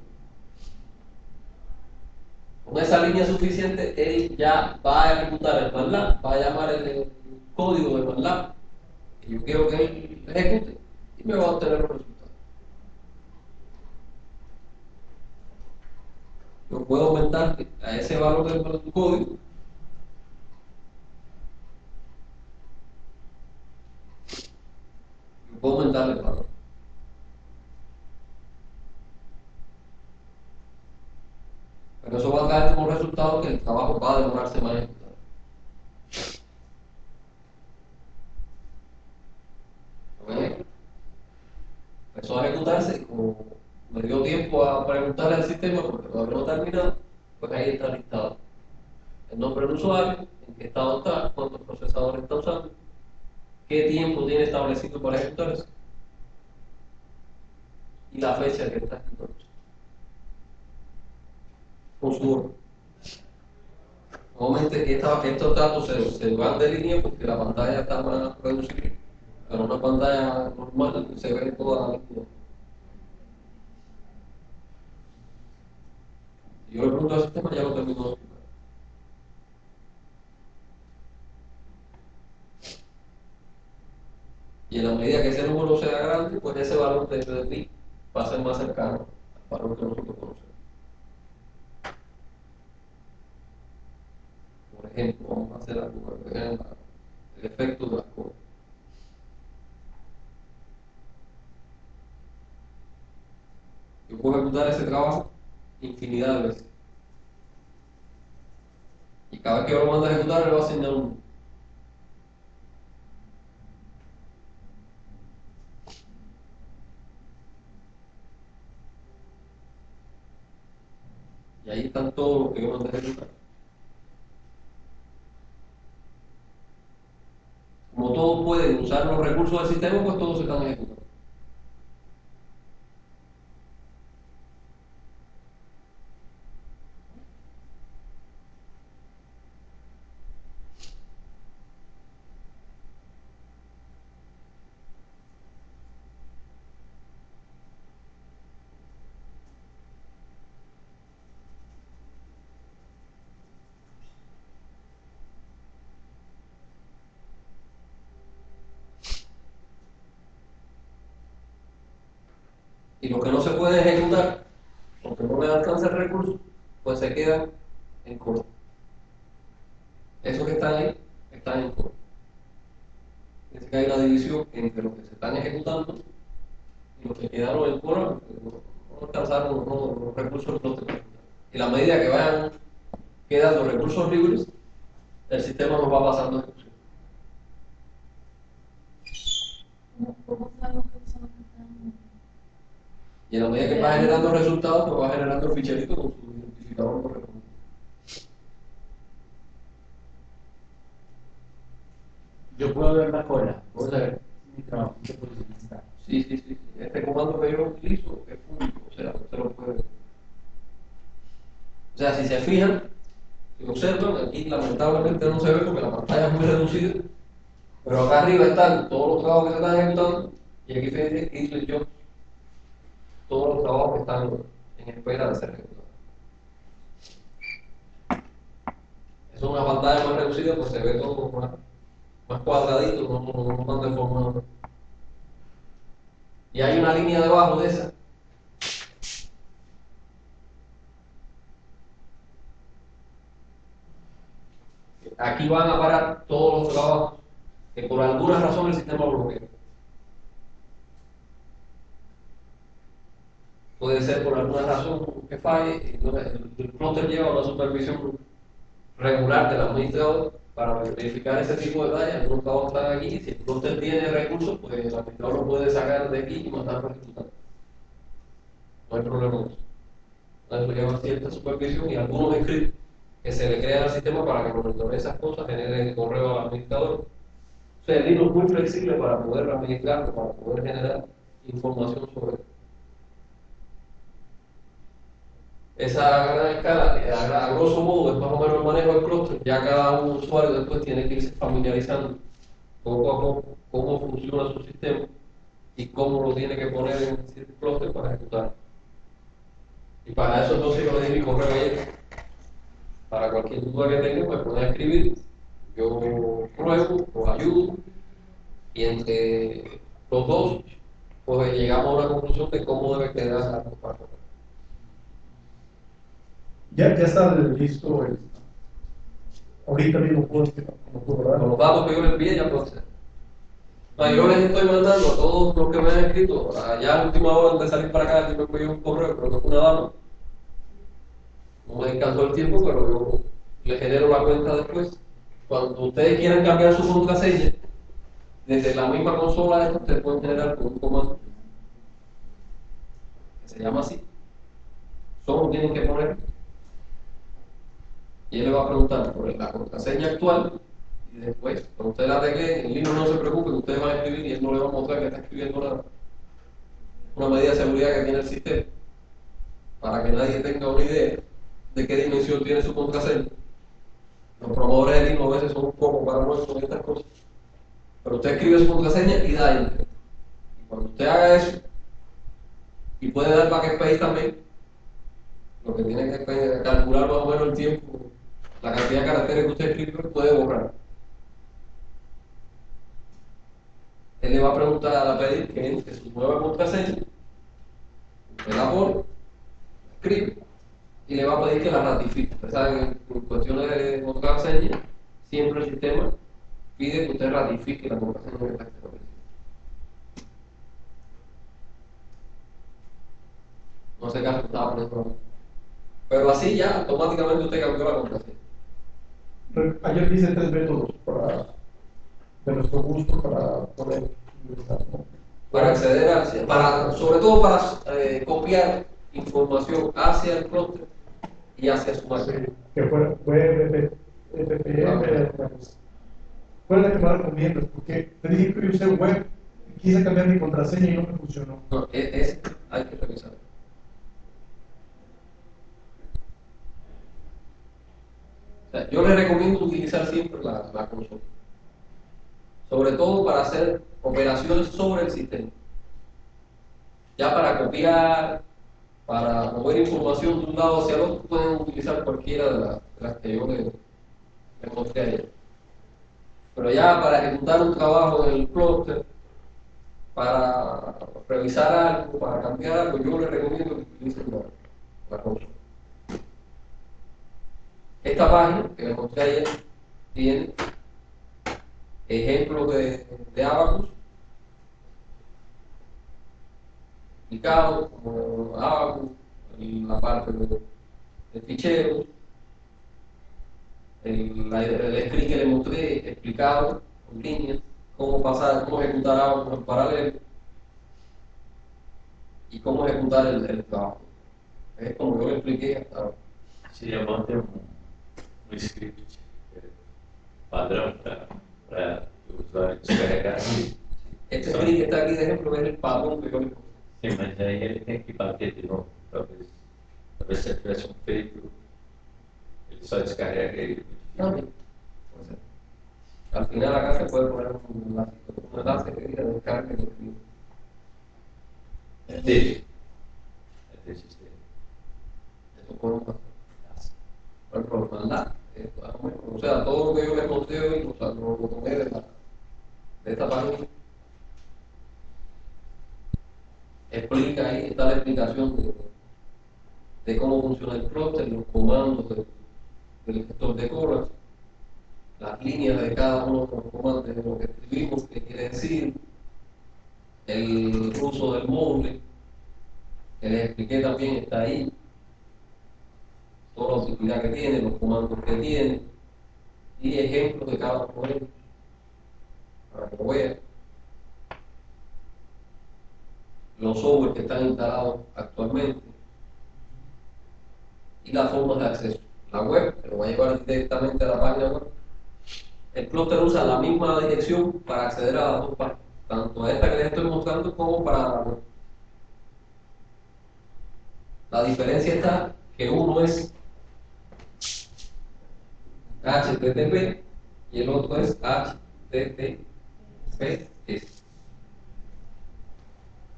Con esa línea suficiente, él ya va a ejecutar el MATLAB, va a llamar el código de MATLAB que yo quiero que él ejecute y me va a obtener los resultados. Yo puedo aumentar a ese valor del código. Yo puedo aumentarle el valor. Pero eso va a dar como resultado que el trabajo va a demorarse más en ejecutar. ¿Ok? Empezó a ejecutarse y como me dio tiempo a preguntarle al sistema porque todavía no ha terminado, pues ahí está listado el nombre del usuario, en qué estado está, cuántos procesadores está usando, qué tiempo tiene establecido para ejecutarse y la fecha que está ejecutándose con su orden. Obviamente estos datos se van de línea porque la pantalla está más reducida, pero una pantalla normal se ve toda la línea. Si yo le pregunto al sistema, ya lo termino de explicar. Y en la medida que ese número sea grande, pues ese valor de pi va a ser más cercano al valor que nosotros conocemos. Por ejemplo, vamos a hacer algo para que vean el efecto de las cosas. Yo puedo ejecutar ese trabajo infinidad de veces. Y cada vez que yo lo mando a ejecutar, le va a asignar un. Y ahí están todos los que yo mandé a ejecutar. Como todos pueden usar los recursos del sistema, pues todos se están ejecutando. Y los que no se pueden ejecutar, porque no les alcanza el recurso, pues se quedan en corto. Esos que están ahí, están en corto. Es que hay una división entre los que se están ejecutando y los que quedaron en cola, no alcanzaron los recursos que no se pueden. Y a la medida que vayan quedando recursos libres, el sistema nos va pasando ejecución. ¿Cómo sabemos que son los que están? Y a la medida que va generando resultados, pues va generando el ficherito con su identificador correspondiente. Yo puedo ver la cola, puedo Sí. saber mi trabajo, qué posición está. Sí. Este comando que yo utilizo es público, o sea, usted lo puede ver. O sea, si se fijan, si observan, aquí lamentablemente no se ve porque la pantalla es muy reducida, pero acá arriba están todos los trabajos que se están ejecutando y aquí dice yo todos los trabajos que están en espera de ser ejecutados. Es una pantalla más reducida, pues se ve todo más cuadradito, no tan deformado. Y hay una línea debajo de esa. Aquí van a parar todos los trabajos que por alguna razón el sistema bloquea. puede ser por alguna razón que falle, entonces el clúster lleva una supervisión regular del administrador para verificar ese tipo de detalles. Algunos cabos están aquí, si el clúster tiene recursos, pues el administrador lo puede sacar de aquí y mandarlo a ejecutar. No hay problema con eso. Entonces lleva cierta supervisión y algunos scripts que se le crean al sistema para que monitoree esas cosas, genere correo al administrador. O sea, el libro es muy flexible para poder administrarlo, para poder generar información sobre esa gran escala. A grosso modo, es más o menos el manejo del clúster. Ya cada usuario después tiene que irse familiarizando poco a poco cómo funciona su sistema y cómo lo tiene que poner en el clúster para ejecutar. Y para eso entonces yo le di mi correo ayer. Para cualquier duda que tenga, pues pueden escribir. Yo pruebo, os ayudo y entre los dos pues llegamos a una conclusión de cómo debe quedar la cosa. Ya está listo. Ahorita mismo ¿verdad? Con los datos que yo les envié ya puede ser. Yo les estoy mandando a todos los que me han escrito, ya a última hora antes de salir para acá, yo me envié un correo, creo que fue una dama. No me encantó el tiempo, pero yo les genero la cuenta después. Cuando ustedes quieran cambiar su contraseña, desde la misma consola esta, ustedes pueden generar con un comando que se llama así. Solo tienen que poner y él le va a preguntar por la contraseña actual y después, cuando usted la teclee, el libro no se preocupe, ustedes van a escribir y él no le va a mostrar que está escribiendo nada. Una medida de seguridad que tiene el sistema para que nadie tenga una idea de qué dimensión tiene su contraseña. Los promotores de libro a veces son un poco paranoicos con estas cosas, pero usted escribe su contraseña y da enter. Y cuando usted haga eso, y puede dar backspace también, lo que tiene que calcular más o menos el tiempo, la cantidad de caracteres que usted escribe, puede borrar. Él le va a preguntar, a pedir que entre su nueva contraseña, usted la pone, escribe, y le va a pedir que la ratifique. Ustedes saben, en cuestiones de contraseña, siempre el sistema pide que usted ratifique la contraseña que está estableciendo. No sé qué caso estaba poniendo. Pero así ya automáticamente usted cambió la contraseña. Ayer dice 3 métodos de nuestro gusto para poder ingresar, ¿no? Para acceder al, sobre todo para copiar información hacia el clúster y hacia su máquina. Sí, que fue BPM, fue la que más recomiendo, porque te dije que yo usé web, quise cambiar mi contraseña y no me funcionó. No, hay que revisar. O sea, yo les recomiendo utilizar siempre la consola, sobre todo para hacer operaciones sobre el sistema. Ya para copiar, para mover información de un lado hacia el otro, pueden utilizar cualquiera de las que yo les mostré ayer. Pero ya para ejecutar un trabajo en el clúster, para revisar algo, para cambiar algo, yo les recomiendo que utilicen la consola. Esta página que les mostré ayer tiene ejemplos de Abacus explicados, como Abacus, la parte de ficheros, el script que les mostré explicado con líneas, cómo ejecutar Abacus en paralelo y cómo ejecutar el trabajo. Es como yo le expliqué hasta ahora. Sí, yo monté un script padrón para el usuario descargar. Este script que está aquí de ejemplo es el patrón que yo le puse. Sí, mas aí ele tem que bater de novo, talvez se tivesse feito, ele só descarrega ele. También. Al final acá se puede poner un enlace que diga descarga y escribe. Dele. É desse sistema. Esto por un por mandar. O sea, todo lo que yo les mostré hoy, o sea, lo tomé de esta página. Explica ahí, está la explicación de cómo funciona el clúster, los comandos del gestor de colas, las líneas de cada uno de los comandos, de lo que escribimos, qué quiere decir, el uso del móvil, que les expliqué también está ahí, toda la utilidad que tiene, los comandos que tiene y ejemplos de cada uno de ellos para que lo vean. Los software que están instalados actualmente y las formas de acceso. La web, que lo va a llevar directamente a la página web. El clúster usa la misma dirección para acceder a las dos páginas, tanto a esta que les estoy mostrando como para la web. La diferencia está que uno es HTTP y el otro es HTTPS.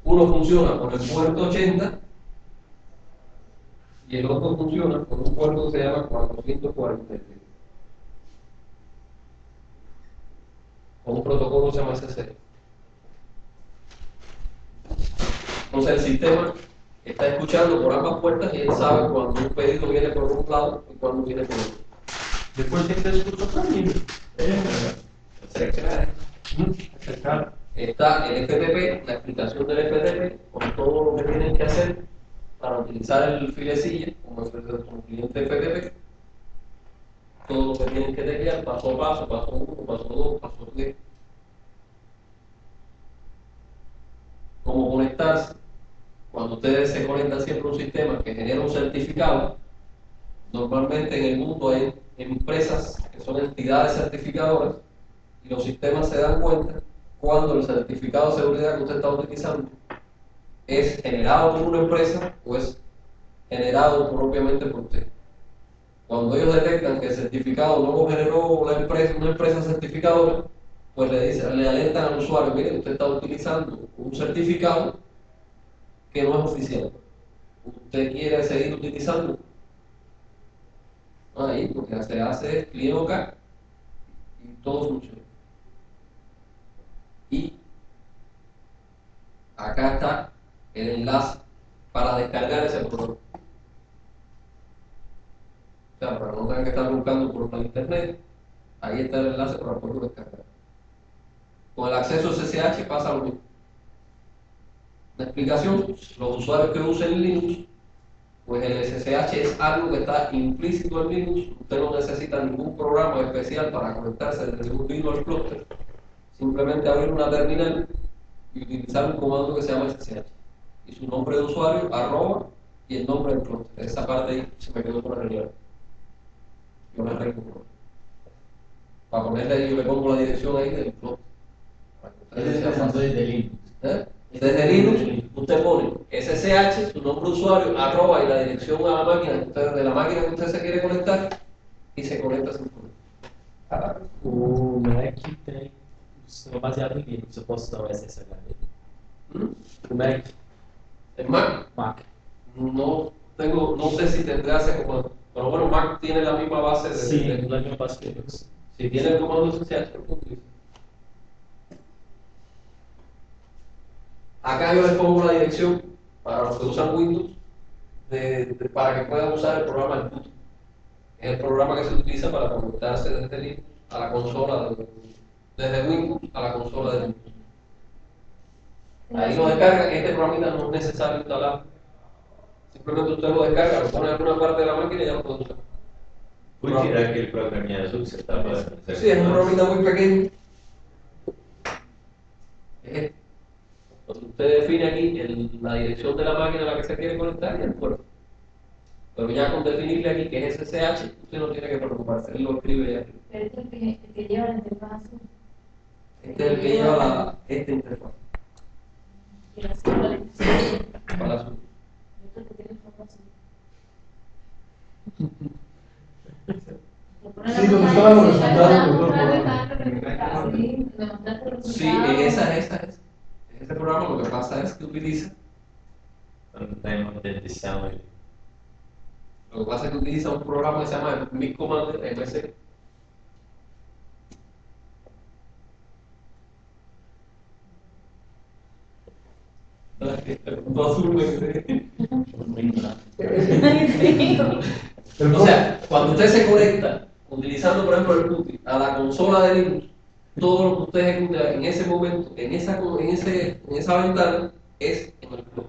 Uno funciona por el puerto 80 y el otro funciona por un puerto que se llama 443 con un protocolo que se llama SSL. Entonces el sistema está escuchando por ambas puertas y él sabe cuando un pedido viene por un lado y cuando viene por otro. Después de este curso también. Está el FTP, la explicación del FTP, con todo lo que tienen que hacer para utilizar el filecilla como cliente FTP, todo lo que tienen que teclear paso a paso, paso 1, paso 2, paso 3. Cómo conectarse. Cuando ustedes se conectan siempre a un sistema que genera un certificado, normalmente en el mundo hay empresas que son entidades certificadoras y los sistemas se dan cuenta cuando el certificado de seguridad que usted está utilizando es generado por una empresa o es generado propiamente por usted. Cuando ellos detectan que el certificado no lo generó la empresa, una empresa certificadora, pues le alertan al usuario: mire, usted está utilizando un certificado que no es oficial. ¿Usted quiere seguir utilizando? Ahí lo que se hace es clic OK y todo funciona. Y acá está el enlace para descargar ese programa. O sea, para no tener que estar buscando por la internet, ahí está el enlace para poderlo descargar. Con el acceso SSH pasa lo mismo. La explicación: los usuarios que usen Linux, pues el SSH es algo que está implícito en Linux. Usted no necesita ningún programa especial para conectarse desde un Linux cluster. Simplemente abrir una terminal y utilizar un comando que se llama SSH. Y su nombre de usuario, @ y el nombre del cluster. Esa parte ahí se me quedó por arreglar. Yo la arreglo. Para ponerle ahí, yo le pongo la dirección ahí del cluster. Es empezando desde Linux. Desde Linux, usted pone SSH, su nombre de usuario, @ y la dirección a la máquina de la máquina que usted se quiere conectar y se conecta sin problema. O Mac tem sistema baseado em Linux, eu posso usar o SSH dele. O Mac. ¿El Mac? Mac. No sé si tendrá ese comando, pero bueno, Mac tiene la misma base de... Sí, la misma base de Linux. Si tiene el comando SSH, lo utiliza. Acá yo les pongo la dirección para los que usan Windows para que puedan usar el programa del boot. Es el programa que se utiliza para conectarse desde Linux a la consola desde Windows a la consola de Linux. Ahí lo descarga. Este programita no es necesario instalar. Simplemente usted lo descarga, lo pone en alguna parte de la máquina y ya lo puede usar. Puoi dire che il programma successava. Sí, es un programita muy pequeño. Entonces usted define aquí la dirección de la máquina a la que se quiere conectar y el puerto. Pero ya con definirle aquí que es SSH, usted no tiene que preocuparse, él lo escribe ya. Pero este es el que lleva la interfaz. Este es el que lleva esta interfaz Y la segunda para su. que tiene información. Sí, donde estaban los resultados. Sí, en esa es. Este programa lo que pasa es que utiliza. Non è un'autenticazione. Lo que pasa es que utiliza un programa que se llama Mix Commander MC. O sea, cuando usted se conecta utilizando, por ejemplo, el PuTTY a la consola de Linux, todo lo que usted ejecuta en ese momento, en esa ventana, es en el club.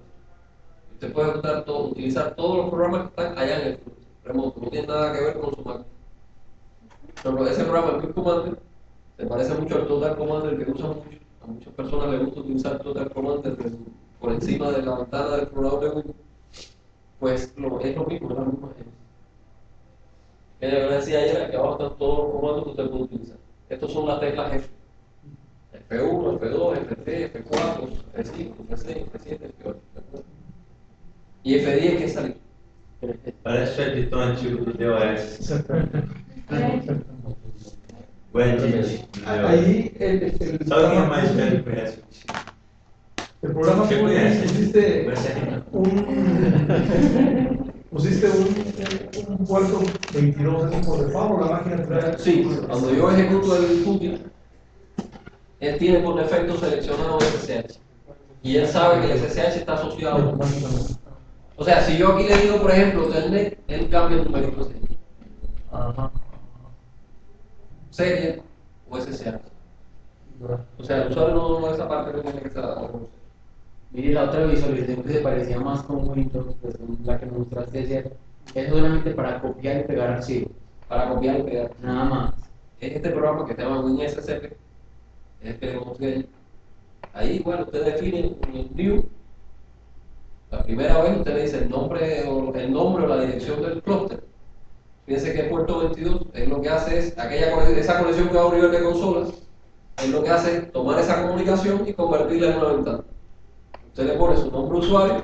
usted puede utilizar todos los programas que están allá en el remoto, no tiene nada que ver con su máquina. Pero ese programa, el Quick Commander, se parece mucho al Total Commander que usan mucho. A muchas personas les gusta utilizar Total Commander por encima de la ventana del explorador de Windows. Pues es lo mismo, es la misma gente. Que yo le decía ayer, aquí abajo están todos los comandos que usted puede utilizar. Estos son las teclas F. F1, F2, F3, F4, F5, F6, F7, F8, F9. Y F10 que salió. Parece o editor antigo do DOS. Exactamente. O Edit. Ahí Só quem é mais velho conhece. el programa ¿Qué fue, conhece? pusiste un puerto 22 así por default, la máquina trae. Sí, cuando yo ejecuto el cookie, él tiene por defecto seleccionado SSH. Y él sabe que el SSH está asociado. Automáticamente. O sea, si yo aquí le digo, por ejemplo, Telnet, él cambia el numerito de serie. Ajá. Serie o SSH. O sea, el usuario no esa parte no tiene que estar. Mire, la otra visualización que se parecía más con Windows, pues la que me mostraste ayer, es solamente para copiar y pegar archivos, Para copiar y pegar. nada más. Es este programa que se llama WinSCP, es el que le mostré ahí. Ahí, bueno, usted define en el view. La primera vez usted le dice el nombre o la dirección del clúster. Fíjense que el puerto 22 es lo que hace es esa conexión que va a un nivel de consolas, es lo que hace es tomar esa comunicación y convertirla en una ventana. Usted le pone su nombre de usuario,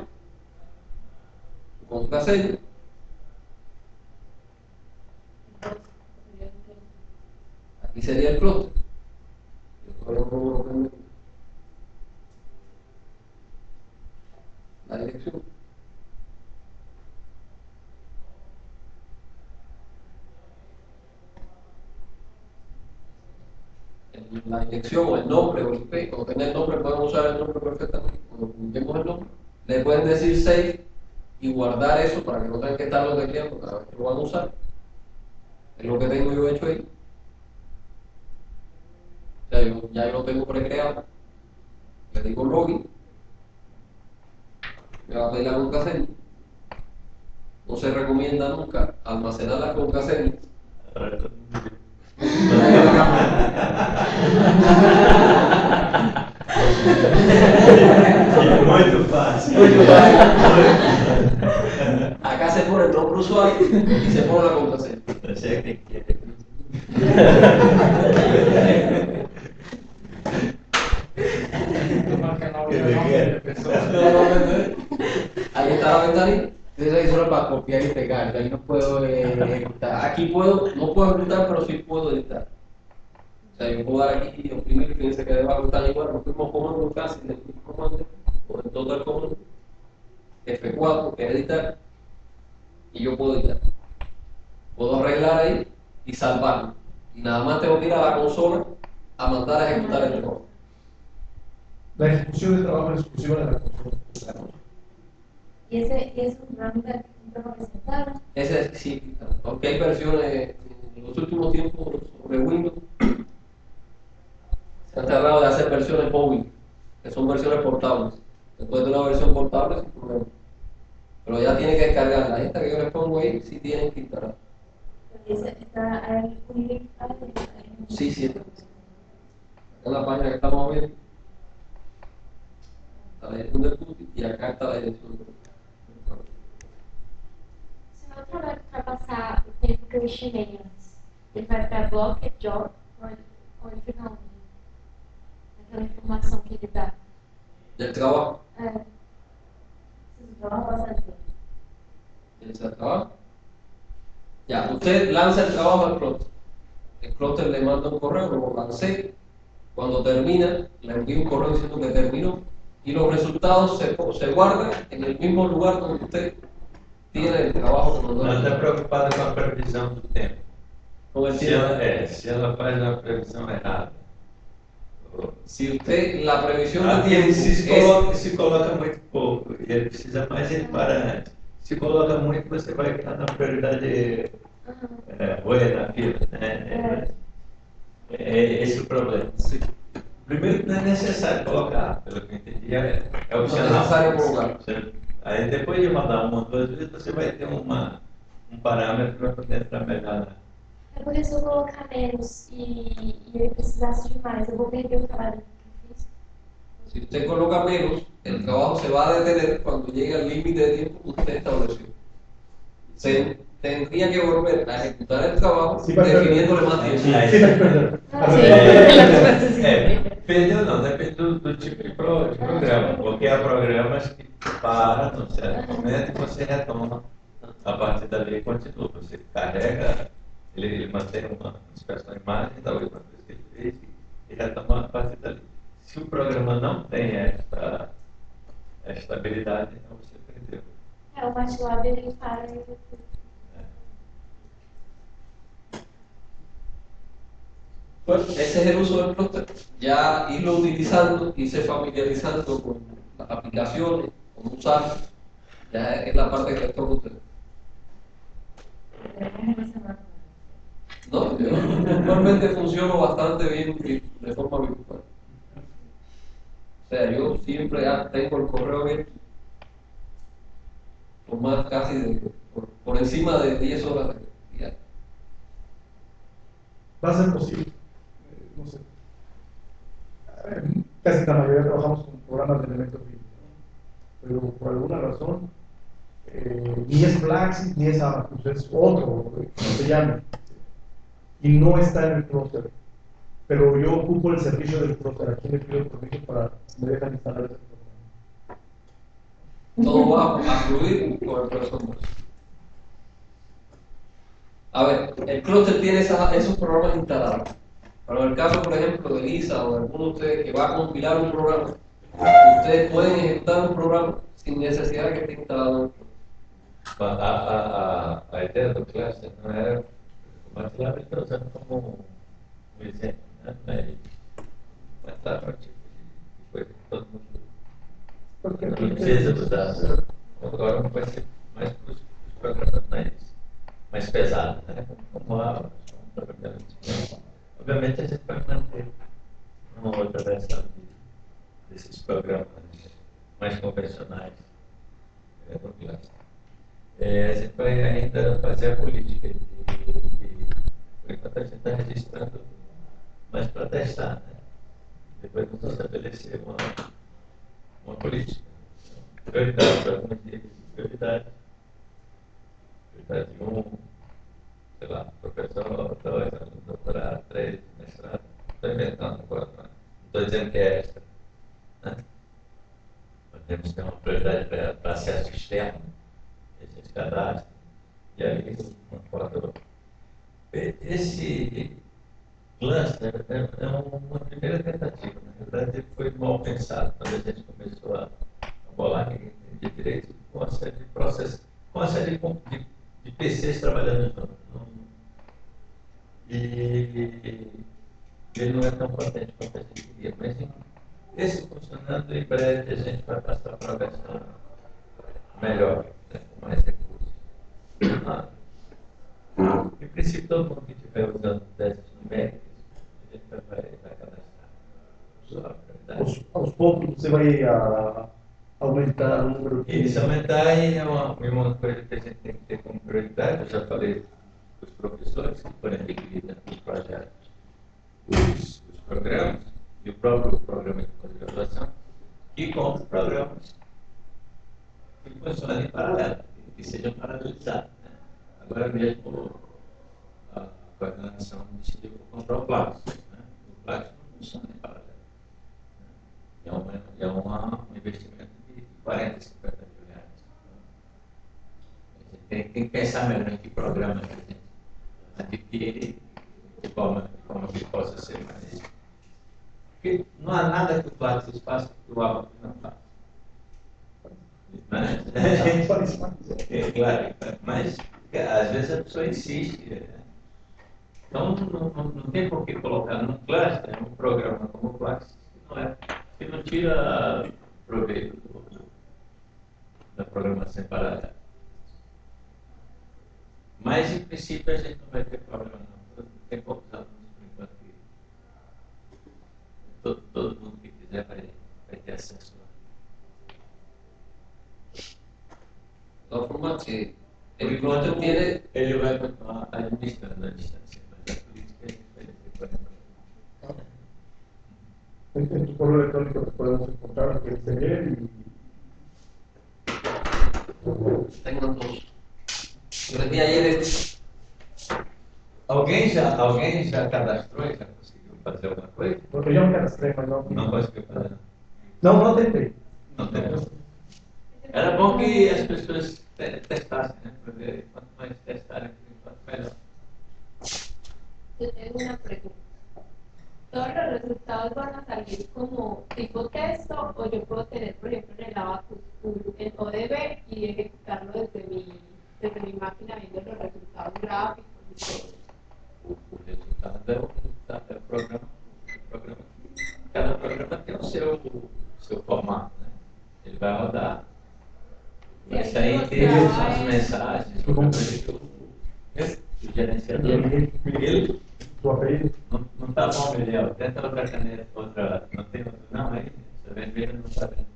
su contraseña, aquí sería el clúster. La dirección. La dirección o el nombre o el IP, cuando tenga el nombre pueden usar el nombre perfectamente. Cuando publiquemos el nombre, le pueden decir save y guardar eso para que no tengan que estarlo tecleando cada vez que lo van a usar. Es lo que tengo yo hecho ahí. O sea, ya yo lo tengo precreado. Le digo login. Me va a pedir la contraseña. No se recomienda nunca almacenar la contraseña. Muito fácil. Acá se pone el nombre usuario y se pone la contraseña. Você tem que. Ahí está la ventanita. Entonces ahí solo para copiar y pegar, ahí no puedo ejecutar. Aquí no puedo ejecutar, pero sí puedo editar. O sea, yo puedo dar aquí y oprimir, fíjense que debajo están igual, los mismos comandos casi del mismo comando, o el total comando, F4, que es editar, y yo puedo editar. Puedo arreglar ahí y salvarlo. Y nada más tengo que ir a la consola a mandar a ejecutar el trabajo. La ejecución del trabajo es exclusiva de la consola. Y ese es un programa que se instala. Ese sí, aunque hay versiones en los últimos tiempos sobre Windows, se han tratado de hacer versiones móviles, que son versiones portables. Después de una versión portable, sin problema. Pero ya tiene que descargarla. Esta que yo les pongo ahí, sí tienen que instalar. Está ahí un link. Sí, sí. Esta es la página que estamos viendo. Está la dirección del cookie y acá está la dirección del cookie. Se o trabalho ultrapassar o tempo que eu estimei antes, ele vai para block, job, ou ele fica onde? Aquela informação que ele dá. Del trabajo. Se trabajo bastante tempo. ¿El trabajo? Ya, usted lanza el trabajo al clúster. El clúster le manda un correo, lo lancé. Cuando termina, le envío un correo diciendo que terminó. Y los resultados se guardan en el mismo lugar donde usted tiene el trabajo que mandó. Não está preocupado com a previsão do tempo. Con el Se tiempo. ela faz uma previsão errada. Si usted, la previsión de Aqui tiempo ele se coloca muito pouco, e ele precisa mais ele para antes. Se coloca muito, você vai estar na prioridade oi na fila. Né? É esse o problema. Primeiro, não é necessário colocar, pelo que eu entendi, é no es opcional. necesario colocar. Você Aí depois de rodar uma ou duas vezes, você vai ter um parâmetro para poder entrar melhor. É porque se eu colocar menos e ele precisasse de mais, eu vou perder o trabalho que eu fiz. Si usted coloca menos, el trabajo se va a detener cuando llegue al límite de tiempo que usted estableció. Se tendría que volver a ejecutar el trabajo Sí, para- definiéndole más tiempo. Sí, vai perder. Perdeu não, depende do tipo de programa, porque há programas que param num certo momento e você retoma a partir dali e continua. Você carrega, ele mantém uma espécie de imagem da última vez que ele fez e retoma a partir dali. Se o programa não tem esta habilidade, então você perdeu. É, o MATLAB ele para e Bueno, ese es el uso del clúster. Ya irlo utilizando, irse familiarizando con las aplicaciones, con usar, ya es la parte que les toca a ustedes. No, yo normalmente funciono bastante bien de forma virtual. O sea, yo siempre tengo el correo abierto por más casi por encima de 10 horas diarias. Va a ser posible. No sé. Casi la mayoría trabajamos con programas de elementos finitos, ¿no? Pero por alguna razón, ni es Flaxis ni es Abacus, es otro, como se llame. Y no está en el clúster. Pero yo ocupo el servicio del clúster. Aquí le pido permiso para que me dejan instalar ese programa. Todo va a fluir con el profesor Morse. A ver, el clúster tiene esos programas instalados. Pero en el caso, por ejemplo, de Lisa o de alguno de ustedes que va a compilar un programa, ustedes pueden ejecutar un programa sin necesidad de que esté instalado en el clúster. A ideia do cluster não era o MATLAB está usando como um exemplo, né? Mas tá para tipo de coisa que todo mundo não precisa usar. Agora vai ser mais para os programas mais pesados, né? Como a obviamente a gente vai manter uma outra versão desses programas mais convencionais no cluster. A gente vai ainda fazer a política por enquanto a gente está registrando, mas para testar, né? Depois vamos estabelecer uma política. Prioridade para alguns deles, prioridade de um, sei lá, professor, dois, doutorado, três, mestrado. Estou inventando agora, não estou dizendo que é extra. Né? Nós temos que ter uma prioridade para acesso externo. Esse cadastro, e aí uma foto. Esse cluster é uma primeira tentativa. Na verdade, ele foi mal pensado quando a gente começou a bolar ninguém entendia direito com uma série de processos, com uma série de PCs trabalhando juntos. E ele não é tão potente quanto a gente queria. Mas esse funcionando, em breve a gente vai passar para a versão melhor, né, com mais recursos. Em princípio, todo mundo que estiver usando testes numéricos, a gente vai cadastrar. Aos poucos você vai aumentar o número de. Isso, aumentar e é uma coisa que a gente tem que ter como prioridade. Eu já falei para os professores que forem adquirir dentro dos projetos os programas e o próprio programa de pós-graduação, e com os programas que funcionem em paralelo, que sejam paralelizados. Né? Agora mesmo a coordenação decidiu comprar o Plaxis. Né? O Plaxis não funciona em paralelo. É um investimento de 40, 50 mil reais. A gente tem que pensar melhor em que programa que a gente adquire, de forma que possa ser mais. Porque não há nada que o Plaxis faça que o Abacus não faça. É claro, mas às vezes a pessoa insiste. Né? Então não tem por que colocar num cluster um programa como o Plaxis, que não tira proveito da programação paralela. Mas em princípio a gente não vai ter problema não. Tem poucos alunos por enquanto que todo mundo que quiser vai ter acesso lá. que el clúster tiene. Ele vai continuar administrando a distância, mas é por isso que ele foi. En tu correo electrónico te podemos encontrar lo que es tener y Tengo dos. Yo les di ayer Alguém já cadastrou e já conseguiu fazer alguma coisa? porque yo me cadastré, mas no. Não conseguiu fazer. No tentei. Não tem. Era bom que as pessoas testassem, né? Porque quanto mais testarem, melhor. Yo tengo una pregunta. ¿Todos los resultados van a salir como tipo texto o yo puedo tener, por ejemplo, en el Abacus el ODB y ejecutarlo desde mi máquina viendo los resultados gráficos y todo? O resultado é o resultado, é o programa. Cada programa tem o seu formato, né? Ele vai rodar. Vai sair inteiro as mensagens. O gerenciador. Miguel. Tu apellido. Não está bom, Miguel. Tenta outra caneta, outra. Não tem outra, não, aí. Você vem vendo, não está vendo.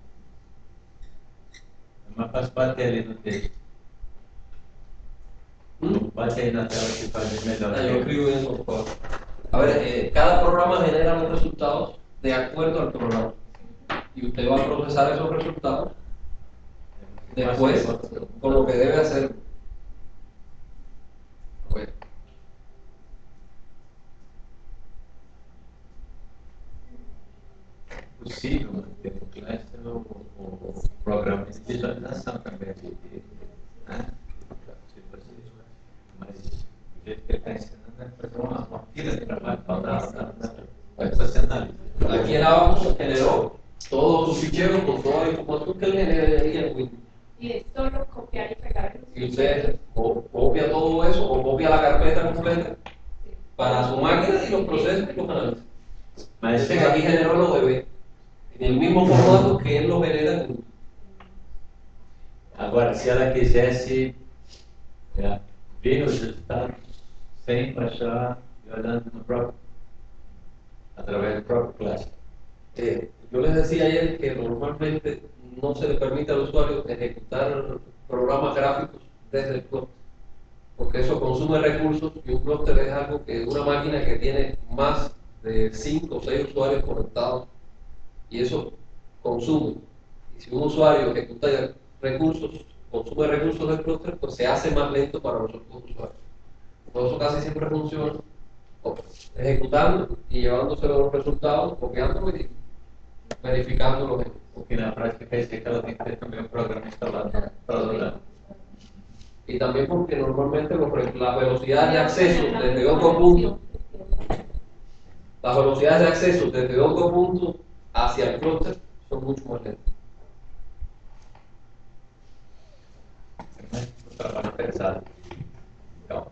Mas faz parte ali no texto. Bate aí na tela que faz melhor. yo escribo eso, por favor. A ver, cada programa genera los resultados de acuerdo al programa. Y usted va a procesar esos resultados después con lo que debe hacer. Pues, Possível manter o cluster o programa de visualização também. Né? Mas o jeito que ele está ensinando é fazer uma fila de trabalho para dar. Depois você analisa. aquí el Abacus generó todos sus ficheros con toda la información que él generaría en Windows. Y es solo copiar y pegar los Y usted copia todo eso o copia la carpeta completa para su máquina y los procesa y los analiza. Mas Este que aquí generó el ODB en el mismo formato que él lo genera en Windows. agora, se ela quisesse ver os resultados sem baixar e olhando no próprio, através do próprio cluster. Yo les decía ayer que normalmente no se le permite al usuario ejecutar programas gráficos desde el clúster, porque eso consume recursos y un clúster es algo que una máquina que tiene más de 5 o 6 usuarios conectados y eso consume. Y si un usuario ejecuta recursos, consume recursos del clúster, pues se hace más lento para los otros usuarios. Por eso casi siempre funciona ejecutando y llevándose los resultados, copiándolo y verificándolos. Porque na prática quer dizer que ela tem que ter também o programa instalado para rodar. Y también porque normalmente la velocidad de acceso desde otro punto, las velocidades de acceso desde otro punto hacia el clúster son mucho más lentas. O trabalho pesado. Então,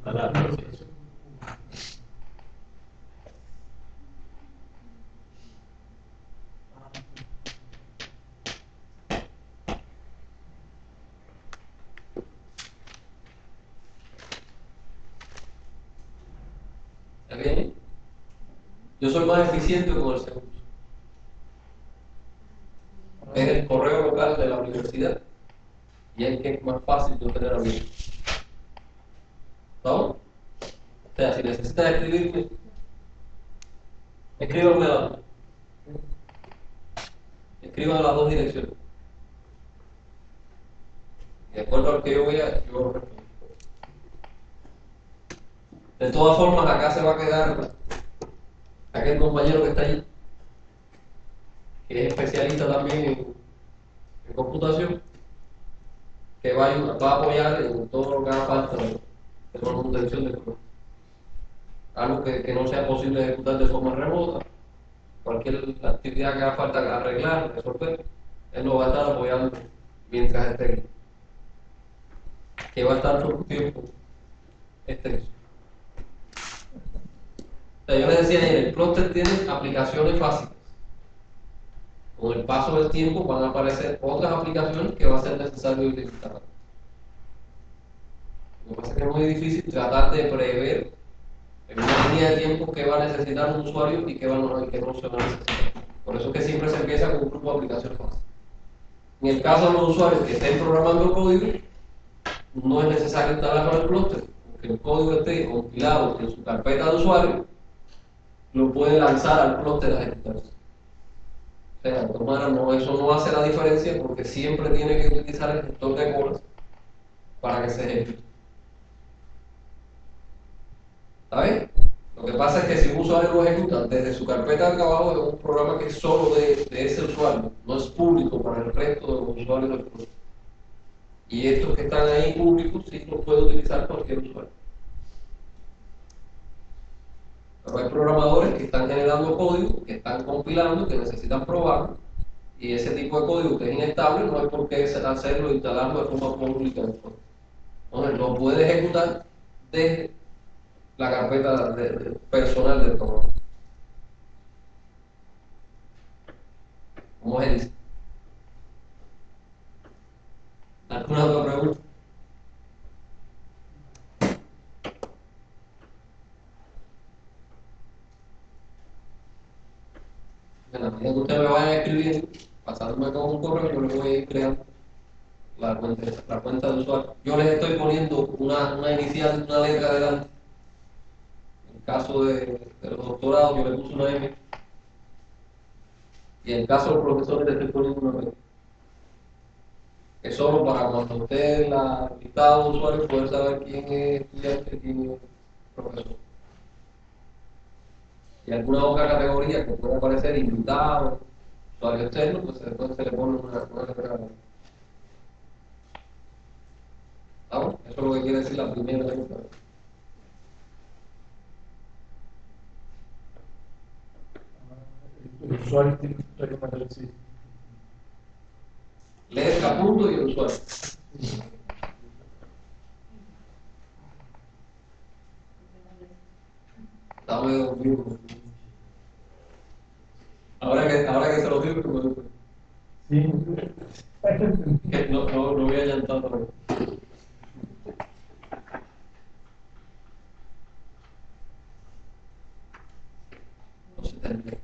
vai lá, professor. ¿Está bien? Yo soy más eficiente con el segundo. Es el correo local de la universidad y es que es más fácil de tener abierto. ¿Estamos? O sea, si necesitas escribirme, escríbanme escriban a las dos direcciones. De acuerdo al que yo vea, yo respondo. De todas formas, acá se va a quedar aquel compañero que está allí, que es especialista también en computación, que va a apoyar en todo lo que haga falta de manutención del programa. Algo que no sea posible ejecutar de forma remota, cualquier actividad que haga falta arreglar, resolver, él lo va a estar apoyando mientras esté, que va a estar por un tiempo extenso. O sea, yo les decía ayer, el clúster tiene aplicaciones fáciles, Con el paso del tiempo van a aparecer otras aplicaciones que va a ser necesario utilizar. Lo que pasa es que es muy difícil tratar de prever en una línea de tiempo qué va a necesitar un usuario y qué y qué no se va a necesitar. Por eso es que siempre se empieza con un grupo de aplicaciones básicas. En el caso de los usuarios que estén programando código, no es necesario instalarlo en el clúster, porque el código esté compilado en su carpeta de usuario, lo puede lanzar al clúster a ejecutarse. O sea, de todas maneras, eso no hace la diferencia porque siempre tiene que utilizar el gestor de colas para que se ejecute. ¿Está bien? Lo que pasa es que si un usuario lo ejecuta desde su carpeta de trabajo, es un programa que es solo de ese usuario, no es público para el resto de los usuarios del clúster. Y estos que están ahí públicos sí los puede utilizar cualquier usuario. Pero hay programadores que están generando código, que están compilando, que necesitan probarlo, y ese tipo de código que es inestable no hay por qué hacerlo e instalarlo de forma pública. Entonces lo puede ejecutar desde la carpeta personal del programa. ¿Cómo se dice? ¿Alguna otra pregunta? En la medida que ustedes me vayan escribiendo, pasándome con un correo, yo les voy a ir creando la cuenta de usuario. Yo les estoy poniendo una inicial, una letra adelante. En el caso de los doctorados, yo le puse una M. Y en el caso de los profesores, les estoy poniendo una P. Es solo para cuando usted en la listado de usuarios poder saber quién es estudiante y quién es profesor. Y alguna otra categoría que pueda aparecer invitado, usuario externo, pues después se le pone una letra. ¿Estamos? Eso es lo que quiere decir la primera letra. El usuario tiene que recomendar sí. Letra, punto y el usuario. Está medio confuso. Ahora que se lo digo, que me doy cuenta. Sí. Que no voy a llantar también. No se termina.